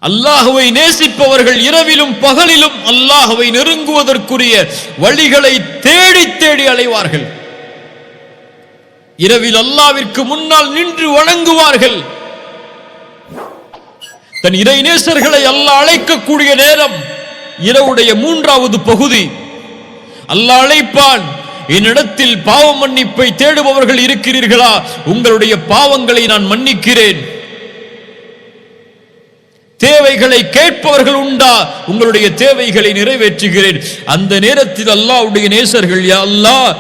அல்லாஹ்வை நேசிப்பவர்கள் இரவிலும் பகலிலும் அல்லாஹ்வை நெருங்குவதற்குரிய வழிகளை தேடி தேடி அலைவார்கள். இரவில் அல்லாஹ்விற்கு முன்னால் நின்று வணங்குவார்கள். தன் இறை நேசர்களை அல்லாஹ் அழைக்கக்கூடிய நேரம் இரவுடைய 3வது பகுதி. அல்லாஹ் அழைப்பான், என்னிடத்தில் பாவ மன்னிப்பை தேடுபவர்கள் இருக்கிறீர்களா? உங்களுடைய பாவங்களை நான் மன்னிக்கிறேன். தேவைகளை கேட்பவர்கள் உண்டா? உங்களுடைய தேவைகளை நிறைவேற்றுகிறேன். அந்த நேரத்தில் அல்லாஹ்வுடைய நேசர்கள், யா அல்லாஹ்,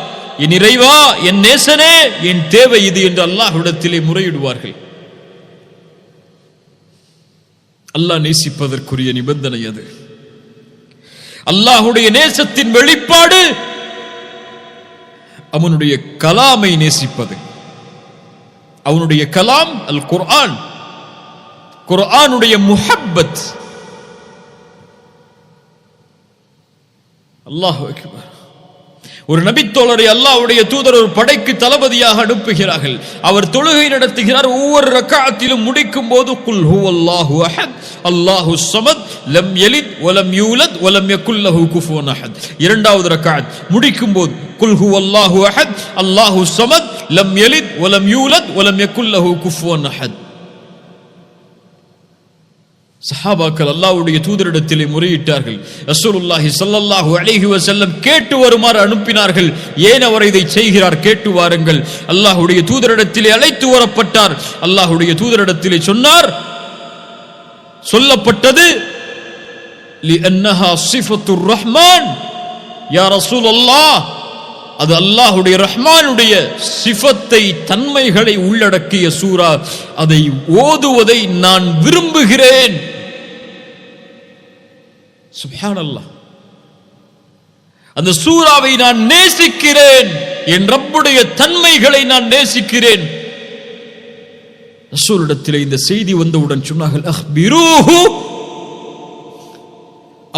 என் இறைவா, என் நேசனே, என் தேவை இது என்று அல்லாஹ்விடத்திலே முறையிடுவார்கள். அல்லாஹ் நேசிப்பதற்குரிய நிபந்தனை அது. அல்லாஹ்வுடைய நேசத்தின் வெளிப்பாடு அவனுடைய கலாமை நேசிப்பது. அவனுடைய கலாம் அல் குர்ஆன், குர்ஆனுடைய முஹப்பத். அல்லாஹு அக்பர். ஒரு நபித்தோழரை அல்லாஹ்வுடைய தூதர் ஒரு படைக்கு தளபதியாக அனுப்புகிறார்கள். அவர் தொழுகை நடத்துகிறார். ஒவ்வொரு ரக்அத்திலும் முடிக்கும் போது குல் ஹுவல்லாஹு அஹத் அல்லாஹுஸ் ஸமத் லம் யலித் வலம் யூலத் வலம் யகுல் லஹு குஃபுவன் அஹத். இரண்டாவது ரக்அத் முடிக்கும் போது குல் ஹுவல்லாஹு அஹத் அல்லாஹுஸ் ஸமத் லம் யலித் வலம் யூலத் வலம் யகுல் லஹு குஃபுவன் அஹத். சஹாபாக்கள் அல்லாஹ்வுடைய தூதரிடத்திலே முறையிட்டார்கள். ரசூலுல்லாஹி ஸல்லல்லாஹு அலைஹி வஸல்லம் கேட்டு வருமாறு அனுப்பினார்கள். ஏன் அவர் இதை செய்கிறார், கேட்டு வாருங்கள். அல்லாஹ்வுடைய தூதரிடத்திலே அழைத்து வரப்பட்டார். அல்லாஹ்வுடைய தூதரிடத்திலே சொன்னார், சொல்லப்பட்டது லிஅன்னஹா ஸிஃபத்துர் ரஹ்மான் யா ரசூலல்லாஹ், அது அல்லாஹ்வுடைய ரஹ்மானுடைய சிஃபத்தை தன்மைகளை உள்ளடக்கிய சூரா, அதை ஓதுவதை நான் விரும்புகிறேன். சுப்ஹானல்லாஹ், அந்த சூராவை நான் நேசிக்கிறேன், என் ரப்புடைய தன்மைகளை நான் நேசிக்கிறேன். ரசூலிடத்திலே இந்த செய்தி வந்தவுடன் சொன்னார்கள், அஹ்பிரூஹு,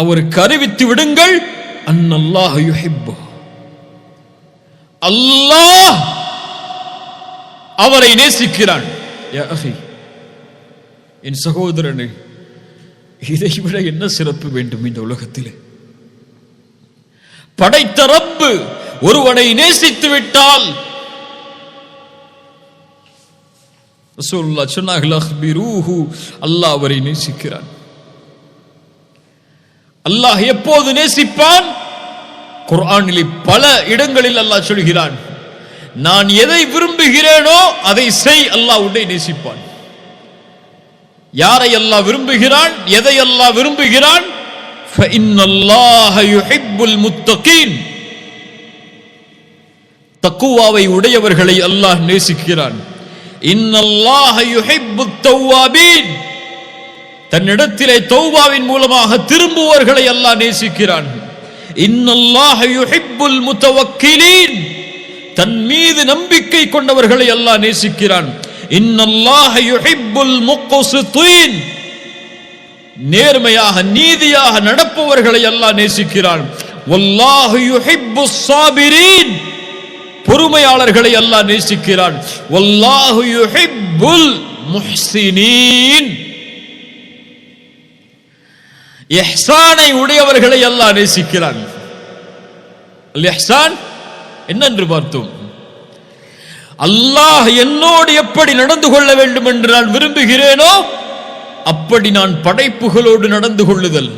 அவருக்கு அறிவித்து விடுங்கள், அன்னல்லாஹ் யுஹிப்பு, அல்லாஹ் அவரை நேசிக்கிறான். யா அஹி, என் சகோதரனே, இதைவிட என்ன சிறப்பு வேண்டும் இந்த உலகத்திலே? படைத்த ரப்பு ஒருவனை நேசித்து விட்டால், ரசூலுல்லாஹ் சொன்னார்கள், அஹ்பிரூஹு, அல்லாஹ் அவரை நேசிக்கிறான். அல்லாஹ் எப்போது நேசிப்பான்? குர்ஆனிலே பல இடங்களில் அல்லாஹ் சொல்கிறான், நான் எதை விரும்புகிறேனோ அதை செய், அல்லாஹ் உன்னை நேசிப்பான். யாரை அல்லாஹ் விரும்புகிறான், எதை அல்லாஹ் விரும்புகிறான்? ஃபஇன்னல்லாஹ யுஹிப்புல் முத்தகீன், தக்வாவை உடையவர்களை அல்லாஹ் நேசிக்கிறான். இன்னல்லாஹ யுஹிப்புத் தவ்வாபீன், தன்னிடத்திலே தௌபாவின் மூலமாக திரும்புவர்களை அல்லாஹ் நேசிக்கிறான். இன்னல்லாஹ யுஹிப்புல் முத்தவக்கிலீன், தன் மீது நம்பிக்கை கொண்டவர்களை அல்லாஹ் நேசிக்கிறான். இன்னல்லாஹ யுஹிப்புல் முக்ஸிதீன், நேர்மையாக நீதியாக நடப்பவர்களை அல்லாஹ் நேசிக்கிறான். வல்லாஹு யுஹிப்புஸ் ஸாபிரீன், பொறுமையாளர்களை அல்லாஹ் நேசிக்கிறான். வல்லாஹு யுஹிப்புல் முஹ்ஸினீன், இஹ்சானை உடையவர்களை அல்லாஹ் நேசிக்கிறான். அல் இஹ்சான் என்னென்று பார்த்தோம். அல்லாஹ் என்னோடு எப்படி நடந்து கொள்ள வேண்டும் என்று நான் விரும்புகிறேனோ அப்படி நான் படைப்புகளோடு நடந்து கொள்ளுதல்.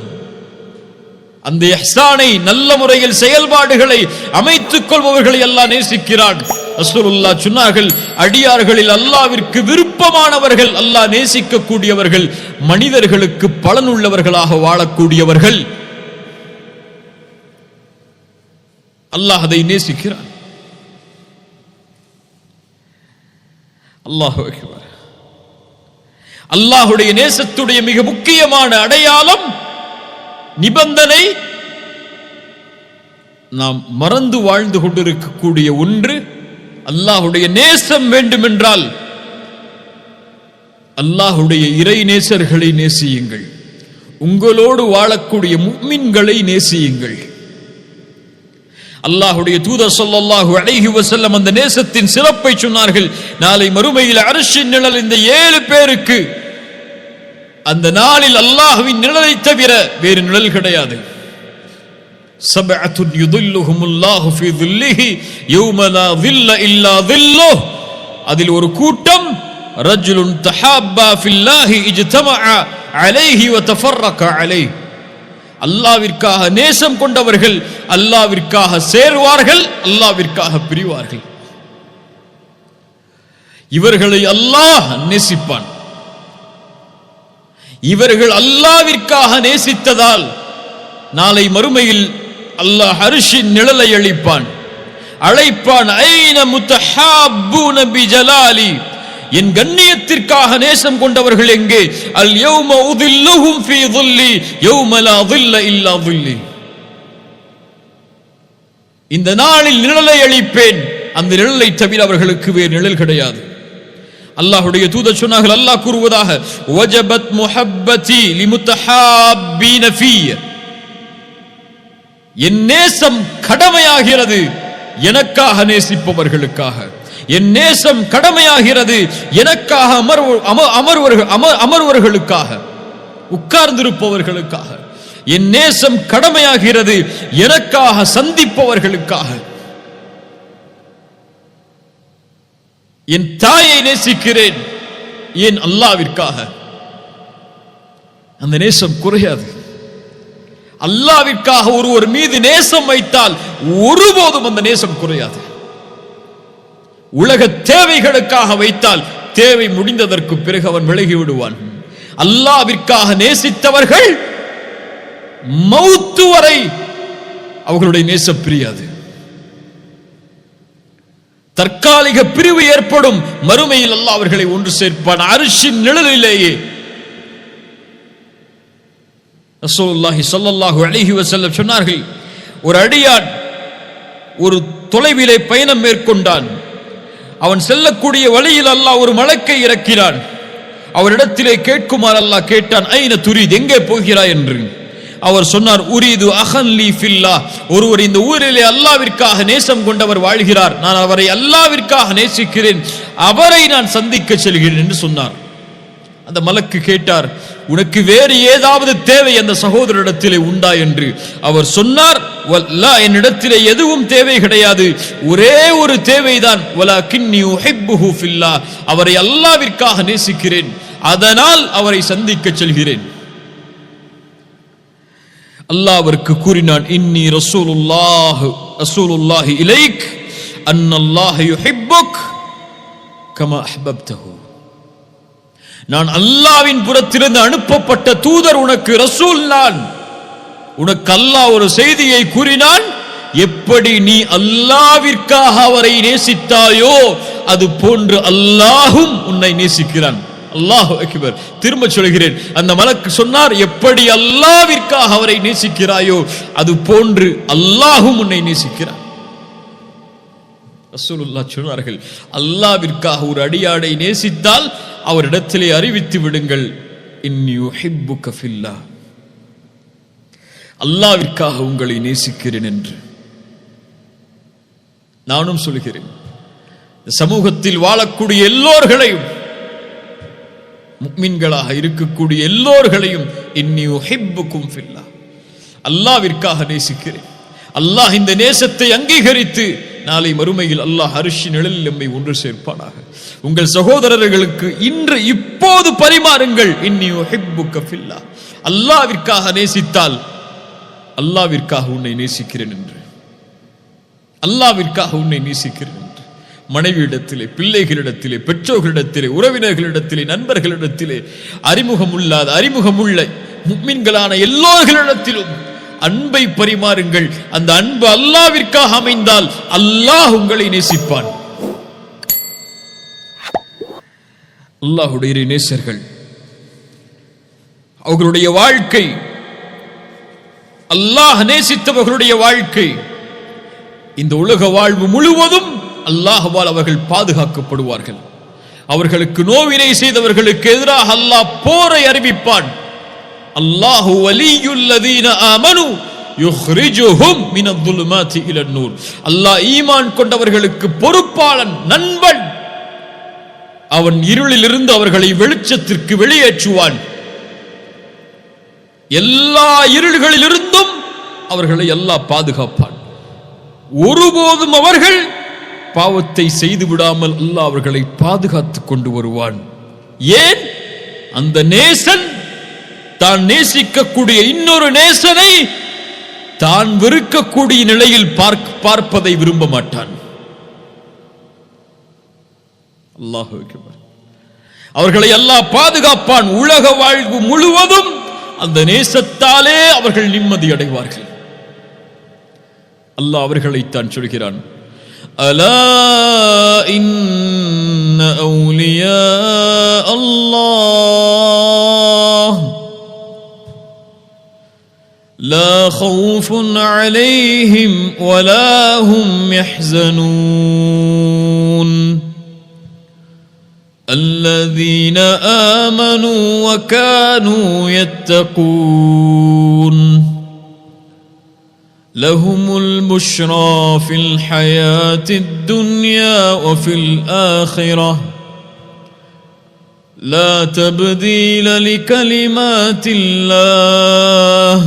அந்த இஹ்சானை, நல்ல முறையில் செயல்பாடுகளை அமைத்துக் கொள்பவர்களை அல்லாஹ் நேசிக்கிறான். ரசூலுல்லாஹ் சொன்னார்கள், அடியார்களில் அல்லாஹ்விற்கு விருப்பமானவர்கள், அல்லாஹ் நேசிக்கக்கூடியவர்கள், மனிதர்களுக்கு பலனுள்ளவர்களாக வாழக்கூடியவர்கள். அல்லாஹ் அதை நேசிக்கிறான். அல்லாஹு அக்பர். அல்லாஹுடைய நேசத்துடைய மிக முக்கியமான அடையாளம், நிபந்தனை, நாம் மறந்து வாழ்ந்து கொண்டிருக்கக்கூடிய ஒன்று, அல்லாஹுடைய நேசம் வேண்டுமென்றால் அல்லாஹுடைய இறை நேசர்களை நேசியுங்கள், உங்களோடு வாழக்கூடிய முஃமின்களை நேசியுங்கள். அல்லாஹுடைய தூதர் ஸல்லல்லாஹு அலைஹி வஸல்லம் அந்த நேசத்தின் சிறப்பை சொன்னார்கள். நாளை மறுமையில் அர்ஷின் நிழல் இந்த 7 பேருக்கு, அந்த நாளில் அல்லாஹ்வின் நிழலை தவிர வேறு நிழல் கிடையாது. சபஅத்துன் யுதில்லுஹுமுல்லாஹு ஃபீ ظில்லிஹி யௌம லா ظில்ல இல்லா ظில்லுஹ், அதில் ஒரு கூட்டம், ரஜுலுன் தஹாப்பா ஃபில்லாஹி இஜ்தமஅ அலைஹி வ தஃபர்ரக அலைஹி, அல்லாஹ்விற்காக நேசம் கொண்டவர்கள் அல்லாஹ்விற்காக சேர்வார்கள், அல்லாஹ்விற்காக பிரிவார்கள். இவர்களை அல்லாஹ் நேசிப்பான். இவர்கள் அல்லாஹ்விற்காக நேசித்ததால் நாளை மறுமையில் அல்லாஹ் அர்ஷின் நிழலை அழைப்பான். ஐன முத்தஹாப்பூன பிஜலாலி, என் கண்ணியத்திற்காக நேசம் கொண்டவர்கள் எங்கே? அல் யௌம உதில்லுஹும் ஃபீ ظில்லி யௌம லா ظில்ல இல்லா ظில்லி, இந்த நாளில் நிழலை அளிப்பேன், அந்த நிழலை தவிர அவர்களுக்கு வேறு நிழல் கிடையாது. அல்லாஹ்வுடைய தூதர் சொன்னார்கள், அல்லாஹ் கூறுவதாக, வஜபத் முஹப்பதி லிமுத்தஹாப்பீன ஃபீ, என் நேசம் கடமையாகிறது எனக்காக நேசிப்பவர்களுக்காக. என் நேசம் கடமையாகிறது எனக்காக அமர்வர்களுக்காக, உட்கார்ந்திருப்பவர்களுக்காக. என் நேசம் கடமையாகிறது எனக்காக சந்திப்பவர்களுக்காக. என் தாயை நேசிக்கிறேன் ஏன்? அல்லாஹ்விற்காக. அந்த நேசம் குறையாது. அல்லாஹ்விற்காக ஒருவர் மீது நேசம் வைத்தால் ஒருபோதும் அந்த நேசம் குறையாது. உலக தேவைகளுக்காக வைத்தால் தேவை முடிந்ததற்கு பிறகு அவன் விலகி விடுவான். அல்லாஹ்விற்காக நேசித்தவர்கள் மௌத்து வரை அவர்களுடைய நேசம் பிரியாது. தற்காலிக பிரிவு ஏற்படும், மறுமையில் அல்லாஹ் அவர்களை ஒன்று சேர்ப்பான் அர்ஷின் நிழலிலேயே. ரசூலுல்லாஹி ஸல்லல்லாஹு அலைஹி வஸல்லம் சொன்னார்கள், ஒரு அடியான் ஒரு தொலைவிலே பயணம் மேற்கொண்டான். அவன் செல்லக்கூடிய வழியில் அல்லாஹ் ஒரு மலக்கை இறக்கினான். அவரிடத்திலே கேட்குமாறு அல்லாஹ் கேட்டான், ஐன துரீத், எங்கே போகிறாய் என்று. அவர் சொன்னார், உரீது அஹன் லீ ஃபில்லாஹ், ஒருவர் இந்த ஊரிலே அல்லாஹ்விற்காக நேசம் கொண்டவர் வாழ்கிறார், நான் அவரை அல்லாஹ்விற்காக நேசிக்கிறேன், அவரை நான் சந்திக்க செல்கிறேன் என்று சொன்னார். அந்த மலக்கு கேட்டார், உனக்கு வேறு ஏதாவது தேவை அந்த சகோதரரிடத்திலே உண்டா என்று. அவர் சொன்னார், வல்லா, என்னிடத்திலே எதுவும் தேவை கிடையாது, ஒரே ஒரு தேவைதான், வலாகின்னி உஹிப்புஹு ஃபில்லாஹ், அவரை அல்லாஹ்விற்காக நேசிக்கிறேன், அதனால் அவரை சந்திக்க செல்கிறேன். அல்லாஹ் அவருக்கு கூறினான், இன்னி ரசூலுல்லாஹி இலைக் அன்னல்லாஹ யுஹிப்புக் கமா அஹ்பப்தஹு, நான் அல்லாஹ்வின் புறத்திலிருந்து அனுப்பப்பட்ட தூதர், உனக்கு ரசூல் நான். உனக்கு அல்லாஹ் ஒரு செய்தியை கூறினான், எப்படி நீ அல்லாஹ்விற்காக அவரை நேசித்தாயோ அது போன்று அல்லாஹும் உன்னை நேசிக்கிறான். அல்லாஹு அக்பர். திரும்ப சொல்கிறேன், அந்த மலக்கு சொன்னார், எப்படி அல்லாஹ்விற்காக அவரை நேசிக்கிறாயோ அது போன்று அல்லாஹும் உன்னை நேசிக்கிறான். ரசூலுல்லாஹ் சொன்னார்கள், அல்லாஹ்விற்காக ஒரு அடியாரை நேசித்தால் அவரிடத்திலே அறிவித்து விடுங்கள், இன்னி உஹிப்புக ஃபில்லாஹ், அல்லாஹ்விற்காக உங்களை நேசிக்கிறேன் என்று. நானும் சொல்கிறேன், சமூகத்தில் வாழக்கூடிய எல்லோர்களையும், முஃமின்களாக இருக்கக்கூடிய எல்லோர்களையும், இன்னி உஹிப்புகும் ஃபில்லாஹ், அல்லாஹ்விற்காக நேசிக்கிறேன். அல்லாஹ் இந்த நேசத்தை அங்கீகரித்து நாளை மறுமையில் அல்லாஹ் அர்ஷின் நிழலில் நம்மை ஒன்று சேர்ப்பானாக. உங்கள் சகோதரர்களுக்கு இன்று இப்போது பரிமாறுங்கள், இன்னி உஹிப்புக ஃபில்லாஹ், அல்லாஹ்விற்காக நேசித்தால் அல்லாஹ்விற்காக உன்னை நேசிக்கிறேன் என்று, அல்லாஹ்விற்காக உன்னை நேசிக்கிறேன் என்று. மனைவியிடத்திலே, பிள்ளைகளிடத்திலே, பெற்றோர்களிடத்திலே, உறவினர்களிடத்திலே, நண்பர்களிடத்திலே, அறிமுகமுள்ளாத அறிமுகமுள்ள முஃமின்களான எல்லோர்களிடத்திலும் அன்பை பரிமாறுங்கள். அந்த அன்பு அல்லாஹ்விற்காக அமைந்தால் அல்லாஹ் உங்களை நேசிப்பான். அல்லாஹ்வுடைய நேசர்கள், அவர்களுடைய வாழ்க்கை, அல்லாஹ் நேசித்தவர்களுடைய வாழ்க்கை, இந்த உலக வாழ்வு முழுவதும் அல்லாஹ்வால் அவர்கள் பாதுகாக்கப்படுவார்கள். அவர்களுக்கு நோவினை செய்தவர்களுக்கு எதிராக அல்லாஹ் போரை அறிவிப்பான். அல்லாஹு வலியுல்லதீன ஆமனு யுஹ்ரிஜுஹும் மினல்-ظுலுமாத்தி இலன்-நூர், அல்லாஹ் ஈமான் கொண்டவர்களுக்கு பொறுப்பாளன், நண்பன். அவன் இருளிலிருந்து அவர்களை வெளிச்சத்திற்கு வெளியேற்றுவான். எல்லா இருள்களிலிருந்தும் அவர்களை அல்லாஹ் பாதுகாப்பான். ஒருபோதும் அவர்கள் பாவத்தை செய்து விடாமல் அல்லாஹ் அவர்களை பாதுகாத்துக் கொண்டு வருவான். ஏன்? அந்த நேசன் தான் நேசிக்கக்கூடிய இன்னொரு நேசனை தான் வெறுக்கக்கூடிய நிலையில் பார்ப்பதை விரும்ப மாட்டான். அல்லாஹ் அக்பர். அவர்களை அல்லாஹ் பாதுகாப்பான். உலக வாழ்வு முழுவதும் அந்த நேசத்தாலே அவர்கள் நிம்மதி அடைவார்கள். அல்லாஹ் அவர்களைத்தான் சொல்கிறான், அலா இன்ன அவுலியா அல்லாஹ் லா ஹவுஃபுன் அலைஹிம் வலா ஹும் யஹ்ஸனூன் الذين آمنوا وكانوا يتقون لهم البشرى في الحياة الدنيا وفي الآخرة لا تبديل لكلمات الله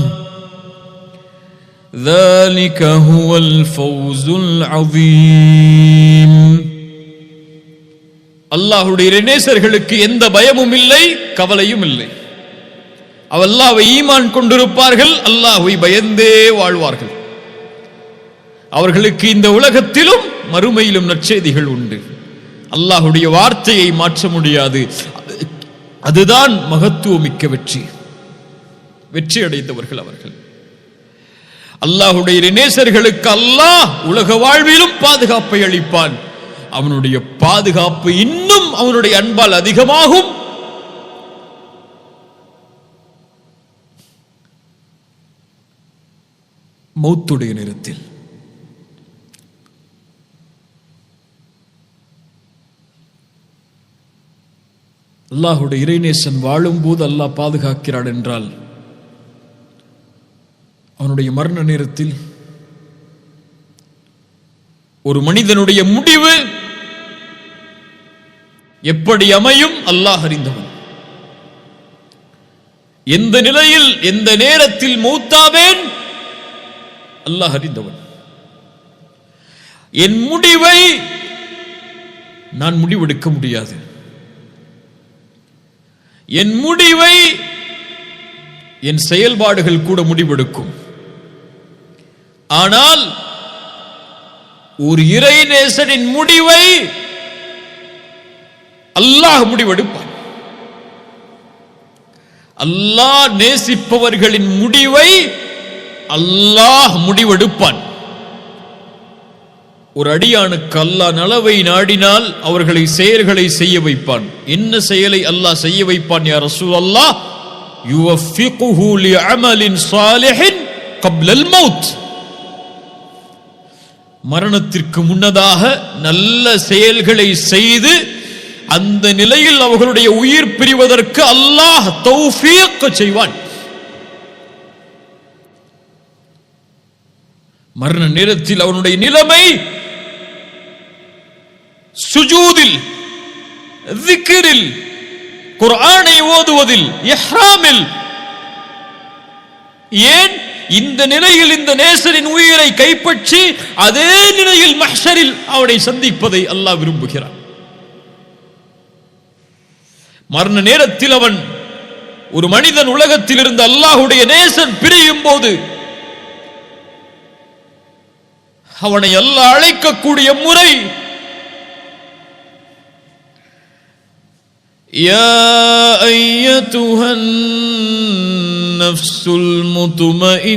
ذلك هو الفوز العظيم. அல்லாஹ்வுடைய நேசர்களுக்கு எந்த பயமும் இல்லை, கவலையும் இல்லை. அல்லாஹ்வை ஈமான் கொண்டிருப்பார்கள், அல்லாஹ்வை பயந்தே வாழ்வார்கள். அவர்களுக்கு இந்த உலகத்திலும் மறுமையிலும் நற்செய்திகள் உண்டு. அல்லாஹ்வுடைய வார்த்தையை மாற்ற முடியாது. அதுதான் மகத்துவமிக்க வெற்றி. வெற்றி அடைந்தவர்கள் அவர்கள். அல்லாஹ்வுடைய நேசர்களுக்கு அல்லாஹ் உலக வாழ்விலும் பாதுகாப்பை அளிப்பான். அவனுடைய பாதுகாப்பு இன்னும் அவனுடைய அன்பால் அதிகமாகும். மௌத்துடைய நேரத்தில் அல்லாஹ்வுடைய இறைநேசன் வாழும் போது அல்லாஹ் பாதுகாக்கிறான் என்றால், அவனுடைய மரண நேரத்தில் ஒரு மனிதனுடைய முடிவு எப்படி அமையும் அல்லாஹ் அறிந்தவன். எந்த நிலையில் எந்த நேரத்தில் மௌத்தாவேன் அல்லாஹ் அறிந்தவன். என் முடிவை நான் முடிவெடுக்க முடியாது. என் முடிவை என் செயல்பாடுகள் கூட முடிவெடுக்கும். ஆனால் ஒரு இறைநேசனின் முடிவை அல்லாஹ் முடிவெடுப்பான். அல்லாஹ் நேசிப்பவர்களின் முடிவை அல்லாஹ் முடிவெடுப்பான். ஒரு அடியானுக்கு அல்லாஹ் நலவை நாடினால் அவர்களை செயல்களை செய்ய வைப்பான். என்ன செயலை அல்லாஹ் செய்ய வைப்பான்? யா ரசூலல்லாஹ், யுவஃபிகுஹு லிஅமலின் ஸாலிஹின் கப்லல் மௌத். மரணத்திற்கு முன்னதாக நல்ல செயல்களை செய்து அந்த நிலையில் அவர்களுடைய உயிர் பிரிவதற்கு அல்லாஹ் தௌஃபீக் செய்வான். மரண நேரத்தில் அவனுடைய நிலைமை சுஜூதில், திக்ரில், குர்ஆனை ஓதுவதில், இஹ்ராமில். ஏன் இந்த நிலையில் இந்த நேசரின் உயிரை கைப்பற்றி அதே நிலையில் மஹ்ஷரில் அவனை சந்திப்பதை அல்லாஹ் விரும்புகிறான். மரண நேரத்தில் அவன் ஒரு மனிதன் உலகத்தில் இருந்து அல்லாஹ்வுடைய நேசன் பிரியும் போது அவனை அல்லாஹ் அழைக்கக்கூடிய முறை, யா அய்யதுஹன் நஃப்ஸுல் முத்மஇன்னஹ்.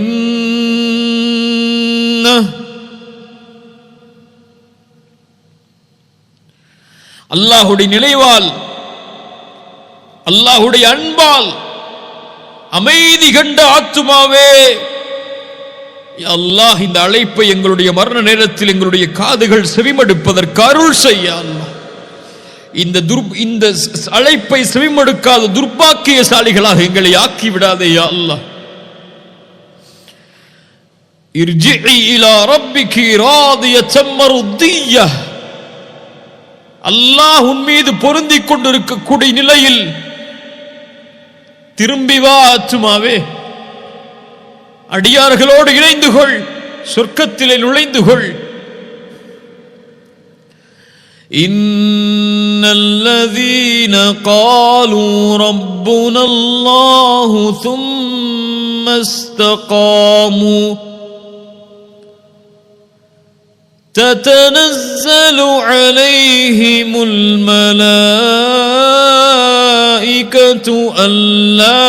அல்லாஹ்வுடைய நினைவால், அல்லாஹ்வுடைய அன்பால் அமைதி கண்ட ஆத்துமாவே, அல்லாஹ் இந்த அழைப்பை எங்களுடைய மரண நேரத்தில் எங்களுடைய காதுகள் செவிமடுப்பதற்கு அருள் செய்ய. அல்லாஹ் இந்த அழைப்பை செவிமடுக்காத துர்பாக்கியசாலிகளாக எங்களை ஆக்கி விடாதே யா அல்லாஹ். இர்ஜிஇ இலா ரப்பிகி ராதியத்தம் மர்திய்யஹ். அல்லாஹ் உன் மீது பொருந்திக் கொண்டிருக்கக்கூடிய நிலையில் திரும்பி வா ஆத்துமாவே, அடியார்களோடு இணைந்து கொள், சொர்க்கத்திலே நுழைந்து கொள். இன்னல்லதீன காலூ ரப்புனல்லாஹு ثم استقاموا تتنزل عليهم الملائكة ألا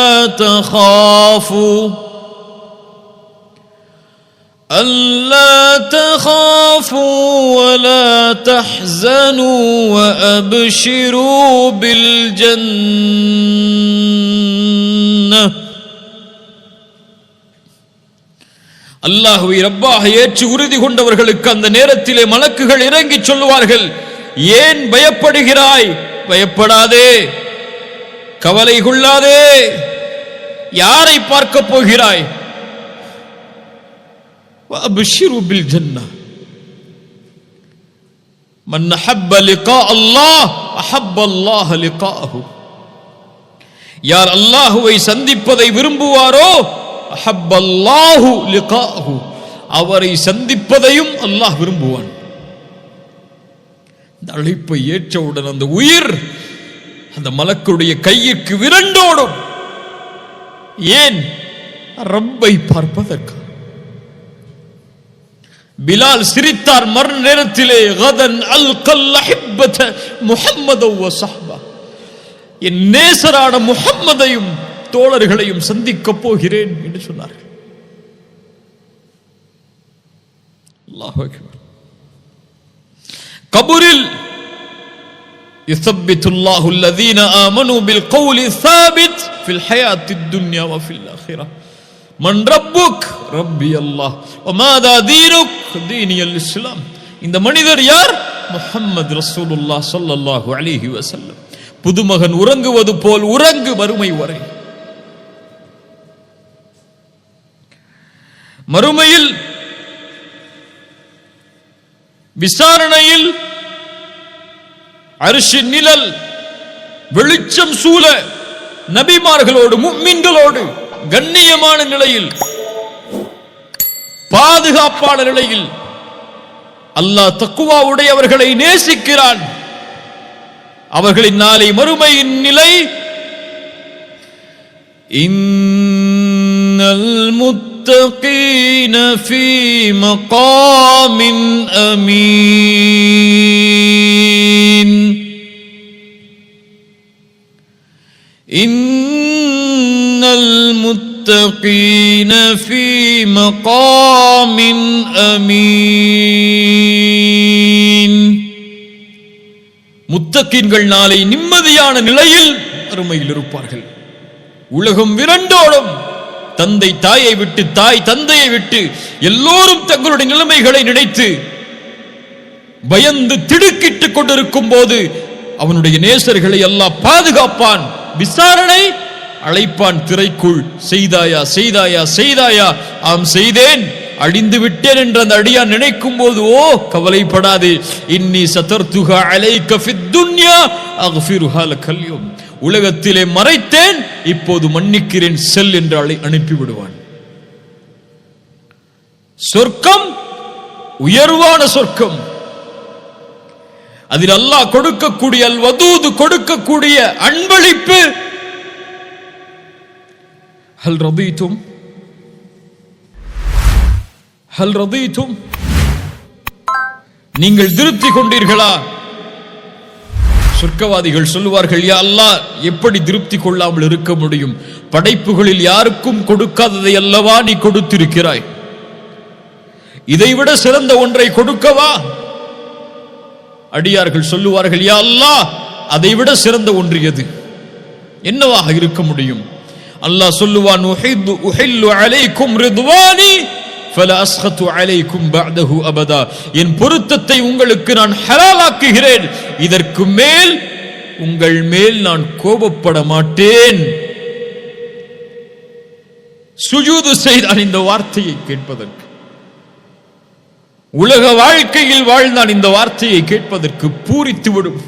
تخافوا ولا تحزنوا وأبشروا بالجنة. அல்லாஹ்வை ரப்பாக ஏற்று உறுதி கொண்டவர்களுக்கு அந்த நேரத்திலே மலக்குகள் இறங்கி சொல்லுவார்கள், ஏன் பயப்படுகிறாய்? பயப்படாதே, கவலை கொள்ளாதே. யாரை பார்க்க போகிறாய்? وأبشروا بالجنة من أحب لقاء الله أحب الله لقاءه. யார் அல்லாஹுவை சந்திப்பதை விரும்புவாரோ أحب الله لقاءه, அவரை சந்திப்பதையும் அல்லாஹ் விரும்புவான். இந்த அழைப்பை ஏற்றவுடன் அந்த உயிர் அந்த மலக்குடைய கையிற்கு விரண்டோடும். ஏன்? ரப்பை பார்ப்பதற்கு. பிலால் சிரித்தார் மறு நேரத்திலே, கதன் அல்கல் அஹிப்பத முஹம்மது வ ஸஹ்பா, என் நேசரான முஹம்மதையும் தோழர்களையும் சந்திக்கப் போகிறேன் என்று சொன்னார்கள். அல்லாஹு அக்பர். கபூரில் யுஸப்பித்துல்லாஹு அல்லதீன ஆமனூ பில் கௌலி ஸாபித் ஃபில் ஹயாத்தித் துன்யா வ ஃபில் ஆখিরাহ. மன் ரப்புக்? ரப்பி அல்லாஹ். வ மாதா தீனுக்? தீனியல் இஸ்லாம். இந்த மனிதர் யார்? முஹம்மது ரசூலுல்லாஹ் ஸல்லல்லாஹு அலைஹி வஸல்லம். புதுமகன் உறங்குவது போல் உறங்கு மறுமை வரை. மறுமையில் விசாரணையில் அர்ஷின் நிழல் வெளிச்சம் சூழ நபிமார்களோடு முஃமின்களோடு கண்ணியமான நிலையில் பாதுகாப்பான நிலையில் அல்லாஹ் தக்வா உடையவர்களை நேசிக்கிறான். அவர்களின் நாளை மறுமையின் நிலை, இன்னல் முத்தகீன ஃபீ மகாமின் அமீன், இன்னல் முத்தகீன ஃபீ மகாமின் அமீன். முத்தகீன்கள் நாளை நிம்மதியான நிலையில் அருமையில் இருப்பார்கள். உலகம் விரண்டோடும். தந்தை தாயை விட்டு, தாய் தந்தையை விட்டு எல்லோரும் தங்களுடைய நிலைமைகளை நினைத்து பயந்து திடுக்கிட்டுக் கொண்டிருக்கும் போது அவனுடைய நேசர்களை அல்லாஹ் பாதுகாப்பான். விசாரணை அழைப்பான் திரைக்குள். செய்தாயா செய்தாயா செய்தாயா? ஆம் செய்தேன், அடிந்து விட்டேன் என்று அந்த அடியான் நினைக்கும் போது, ஓ கவலைப்படாதே, இன்னி சதர்துஹா அலைக ஃபித் துன்யா அக்ஃபிருஹா லகல் யௌம், உலகத்திலே மறைத்தேன், இப்போது மன்னிக்கிறேன், செல் என்று அனுப்பி விடுவான். சொர்க்கம் உயர்வான சொர்க்கம். அதில் அல்லாஹ் கொடுக்கக்கூடிய அல் வதூது, கொடுக்கக்கூடிய அன்பளிப்பு. ஹல் ரதீதும் ஹல் ரதீதும், நீங்கள் திருப்தி கொண்டீர்களா? சொர்க்கவாதிகள் சொல்லுவார்கள், யா அல்லாஹ், எப்படி திருப்தி கொள்ளாமல் இருக்க முடியும்? படைப்புகளில் யாருக்கும் கொடுக்காததை அல்லவா நீ கொடுத்திருக்கிறாய். இதைவிட சிறந்த ஒன்றை கொடுக்கவா? அடியார்கள் சொல்லுவார்கள், யா அல்லாஹ், அதைவிட சிறந்த ஒன்று எது? என்னவாக இருக்க முடியும்? அல்லாஹ் சொல்லுவான், உஹில்லு அலைக்கும் ரிதுவானி ஃபலா அஸ்கது அலைக்கும் பஅதஹு அபதா, என் பொருத்தத்தை உங்களுக்கு நான் ஹலாலாக்குகிறேன், இதற்கு மேல் உங்கள் மேல் நான் கோபப்பட மாட்டேன். சுஜூது செய்தான் இந்த வார்த்தையை கேட்பதற்கு. உலக வாழ்க்கையில் வாழ்ந்தான் இந்த வார்த்தையை கேட்பதற்கு. பூரித்துவிடும்,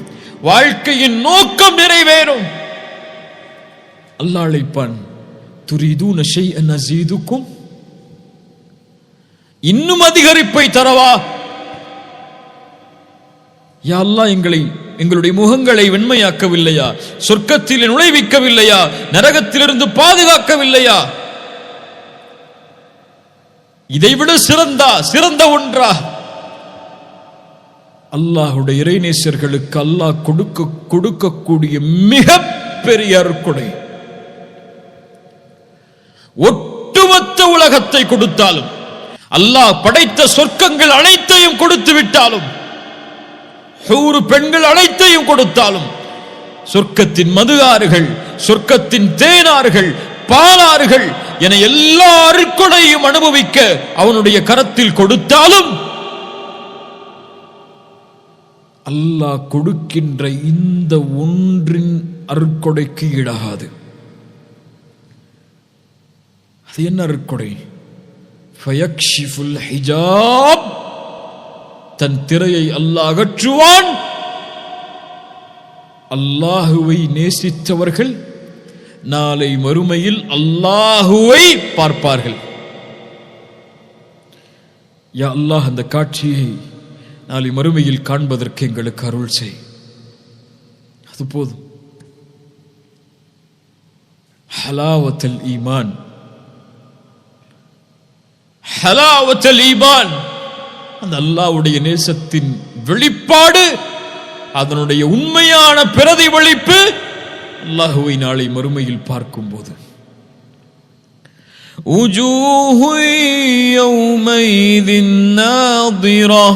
வாழ்க்கையின் நோக்கம் நிறைவேறும். அல்லாஹ் அழைப்பான், துரீதூன ஷைஅன் அஸீதுக்கும், இன்னும் அதிகரிப்பை தரவா? யா அல்லாஹ், எங்களுடைய முகங்களை வெண்மையாக்கவில்லையா? சொர்க்கத்தில் நுழைவிக்கவில்லையா? நரகத்திலிருந்து பாதுகாக்கவில்லையா? இதைவிட சிறந்த ஒன்றா? அல்லாஹ்வுடைய இறைநேசர்களுக்கு அல்லாஹ் கொடுக்கக்கூடிய மிக பெரிய அருட்கொடை. ஒட்டுமொத்த உலகத்தை கொடுத்தாலும், அல்லாஹ் படைத்த சொர்க்கங்கள் அனைத்தையும் கொடுத்து விட்டாலும், ஹூர் பெண்கள் அனைத்தையும் கொடுத்தாலும், சொர்க்கத்தின் மதுஆறுகள், சொர்க்கத்தின் தேனாறுகள், பாலாறுகள் என எல்லா அருட்கொடையும் அனுபவிக்க அவனுடைய கரத்தில் கொடுத்தாலும், அல்லாஹ் கொடுக்கின்ற இந்த ஒன்றின் அருட்கொடைக்கு ஈடாகாது. அது என்ன அருட்கொடை? ஃபயக்ஷிஃபுல் ஹிஜாப், தன் திரையை அல்லாஹ் அகற்றுவான். அல்லாஹுவை நேசித்தவர்கள் நாளை மறுமையில் அல்லாஹுவை பார்ப்பார்கள். யா அல்லாஹ், அந்த காட்சியை நாளை மறுமையில் காண்பதற்கு எங்களுக்கு அருள் செய். அது போதும். ஹலாவத்துல் ஈமான், ஹலாவத்துல் ஈமான், அந்த அல்லாஹ்வுடைய நேசத்தின் வெளிப்பாடு, அதனுடைய உண்மையான பிரதிபலிப்பு அல்லாஹுவை நாளை மறுமையில் பார்க்கும்போது. உஜூஹு யௌமைதின் நாதிரா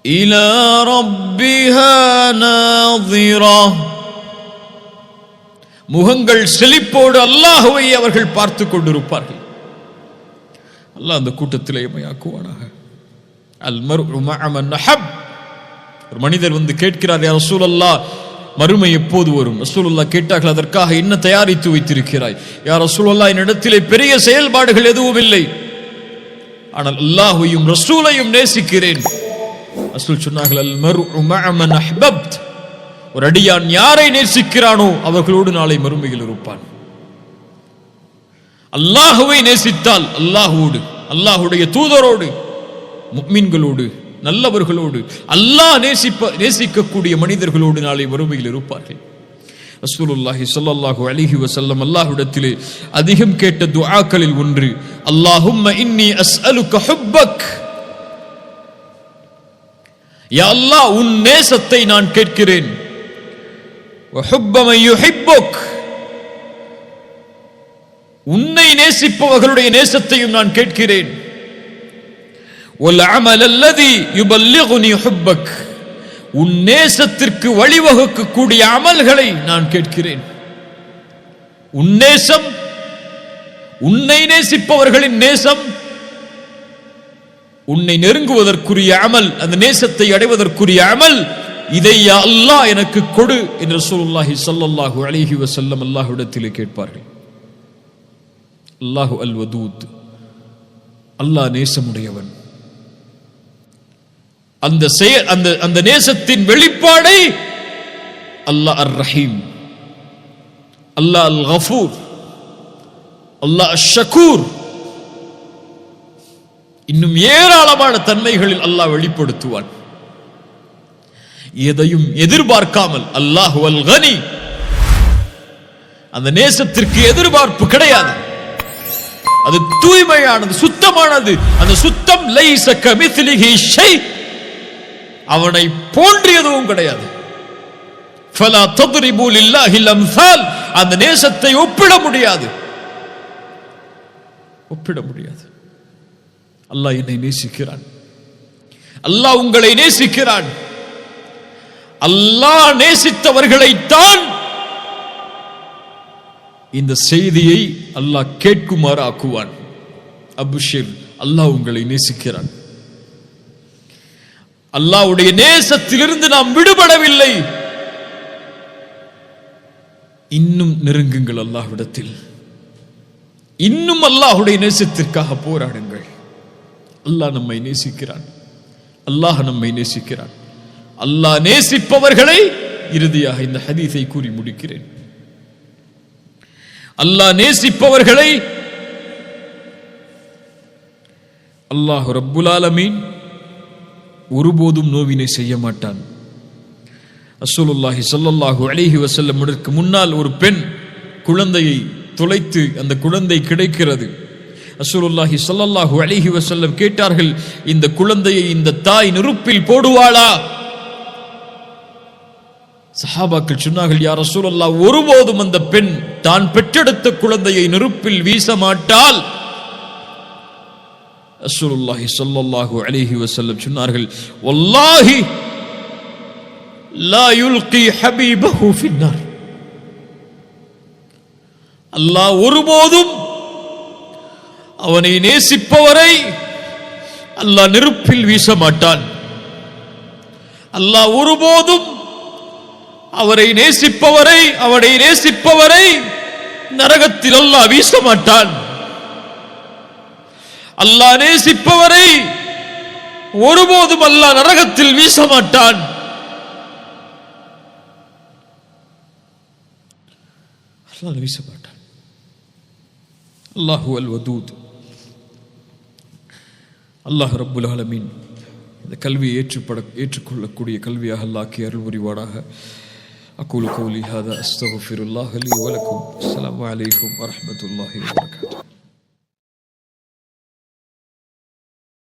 இலா ரப்பிஹா நாதிரா, முகங்கள் செழிப்போடு அல்லாஹுவை அவர்கள் பார்த்து கொண்டிருப்பார்கள். அல்லாஹ் அந்த கூட்டத்திலே எம்மையாக்குவானாக. அல் மர்உ மஅ மன் அஹப். ஒரு மனிதர் வந்து கேட்கிறார், யா ரசூலல்லாஹ், மறுமை எப்போது வரும்? ரசூலுல்லாஹ் கேட்டார்கள், அதற்காக என்ன தயாரித்து வைத்திருக்கிறாய்? யா ரசூலல்லாஹ், என்னிடத்திலே பெரிய செயல்பாடுகள் எதுவும் இல்லை, ஆனால் அல்லாஹ்வையும் ரசூலையும் நேசிக்கிறேன். ரசூல் சொன்னார்கள், அல் மர்உ மஅ மன் அஹ்பப்த். ஒரு அடியான் யாரை நேசிக்கிறானோ அவர்களோடு நாளை மறுமையில் இருப்பான். அல்லாஹுவை நேசித்தால் அல்லாஹ்வோடு, அல்லாஹ்வுடைய தூதரோடு, முஃமின்களோடு, நல்லவர்களோடு, அல்லாஹ் நேசிக்கக்கூடிய மனிதர்களோடு நாளை மறுமையில் இருப்பார்கள். ரசூலுல்லாஹி ஸல்லல்லாஹு அலைஹி வஸல்லம் அல்லாஹ்விடத்திலே அதிகம் கேட்ட துஆக்களில் ஒன்று, அல்லாஹும்ம இன்னி அஸ்அலுக ஹுப்பக். யா அல்லாஹ், உன் நேசத்தை நான் கேட்கிறேன். வ ஹுப்ப மன் யுஹிப்புக், உன்னை நேசிப்பவர்களுடைய நேசத்தையும் நான் கேட்கிறேன். வல் அமல் அல்லதி யுபல்லிகுனி ஹுப்பக், உன் நேசத்திற்கு வழிவகுக்கக்கூடிய அமல்களை நான் கேட்கிறேன். உன் நேசம், உன்னை நேசிப்பவர்களின் நேசம், உன்னை நெருங்குவதற்குரிய அமல், அந்த நேசத்தை அடைவதற்கு அமல், இதை யா அல்லாஹ் எனக்கு கொடு என்று ரசூலுல்லாஹி ஸல்லல்லாஹு அலைஹி வஸல்லம் அல்லாஹ்விடத்திலே கேட்பார்கள். அல்லாஹு அல் வதூத், அல்லாஹ் நேசமுடையவன். அந்த நேசத்தின் வெளிப்பாடை அல்லாஹ் அர் ரஹீம், அல்லாஹ் அல் கஃபூர், அல்லாஹ் அஷ் ஷக்கூர், இன்னும் ஏராளமான தன்மைகளில் அல்லாஹ் வெளிப்படுத்துவான். எதையும் எதிர்பார்க்காமல். அல்லாஹு அல் கனி, அந்த நேசத்திற்கு எதிர்பார்ப்பு கிடையாது. அது தூய்மையானது, சுத்தமானது. அந்த சுத்தம் லைஸ கமித்லிஹி ஷை, அவனை போன்று எதுவும் கிடையாது. ஃபலா தத்ரிபு லில்லாஹில் அம்சால், அந்த நேசத்தை ஒப்பிட முடியாது, ஒப்பிட முடியாது. அல்லாஹ் என்னை நேசிக்கிறான், அல்லாஹ் உங்களை நேசிக்கிறான். அல்லாஹ் நேசித்தவர்களைத்தான் இந்த செய்தியை அல்லாஹ் கேட்குமாறு ஆக்குவான். அபுஷிர், அல்லாஹ் உங்களை நேசிக்கிறான். அல்லாஹ்வுடைய நேசத்திலிருந்து நாம் விடுபடவில்லை. இன்னும் நெருங்குங்கள் அல்லாஹ்விடத்தில், இன்னும் அல்லாஹ்வுடைய நேசத்திற்காக போராடுங்கள். அல்லாஹ் நம்மை நேசிக்கிறான், அல்லாஹ் நம்மை நேசிக்கிறான். அல்லாஹ் நேசிப்பவர்களை, இறுதியாக இந்த ஹதீஸை கூறி முடிக்கிறேன், அல்லாஹ் நேசிப்பவர்களை அல்லாஹ் ரப்புல் ஆலமீன் ஒருபோதும் நோவினை செய்ய மாட்டான். ரசூலுல்லாஹி ஸல்லல்லாஹு அலைஹி வஸல்லம் முன்னால் ஒரு பெண் குழந்தையை தொலைத்து அந்த குழந்தை கிடைக்கிறது. ரசூலுல்லாஹி ஸல்லல்லாஹு அலைஹி வஸல்லம் கேட்டார்கள், இந்த குழந்தையை இந்த தாய் நெருப்பில் போடுவாளா? சஹாபாக்கள் சொன்னார்கள், யா ரசூலல்லாஹ், ஒருபோதும் அந்த பெண் தான் பெற்றெடுத்த குழந்தையை நெருப்பில் வீச மாட்டாள். ரசூலுல்லாஹி ஸல்லல்லாஹு அலைஹி வஸல்லம் சொன்னார்கள், வல்லாஹி லா யுல்கி ஹபீபஹு ஃபின்னார். அல்லாஹ் ஒருபோதும் அவனை நேசிப்பவரை அல்லாஹ் நெருப்பில் வீச மாட்டான். அல்லாஹ் ஒருபோதும் அவரை நேசிப்பவரை நரகத்தில் அல்லாஹ் வீச மாட்டான். அல்லாஹ் நேசிப்பவரை ஒருபோதும் அல்லாஹ் நரகத்தில் வீச மாட்டான். அல்லாஹ் வீச மாட்டான். அல்லாஹு அல் வதூத். அல்லாஹ் ரப்புல் ஆலமீன் இந்த கல்வியை ஏற்றுக்கொள்ளக்கூடிய கல்வியாக அல்லாஹ்க்கி அருள் புரிவானாக. அகூலு கௌலி ஹாதா அஸ்தக்ஃபிருல்லாஹ் லி வ லக்கும். அஸ்ஸலாமு அலைக்கும் வ ரஹ்மத்துல்லாஹி வ பரகாத்துஹு.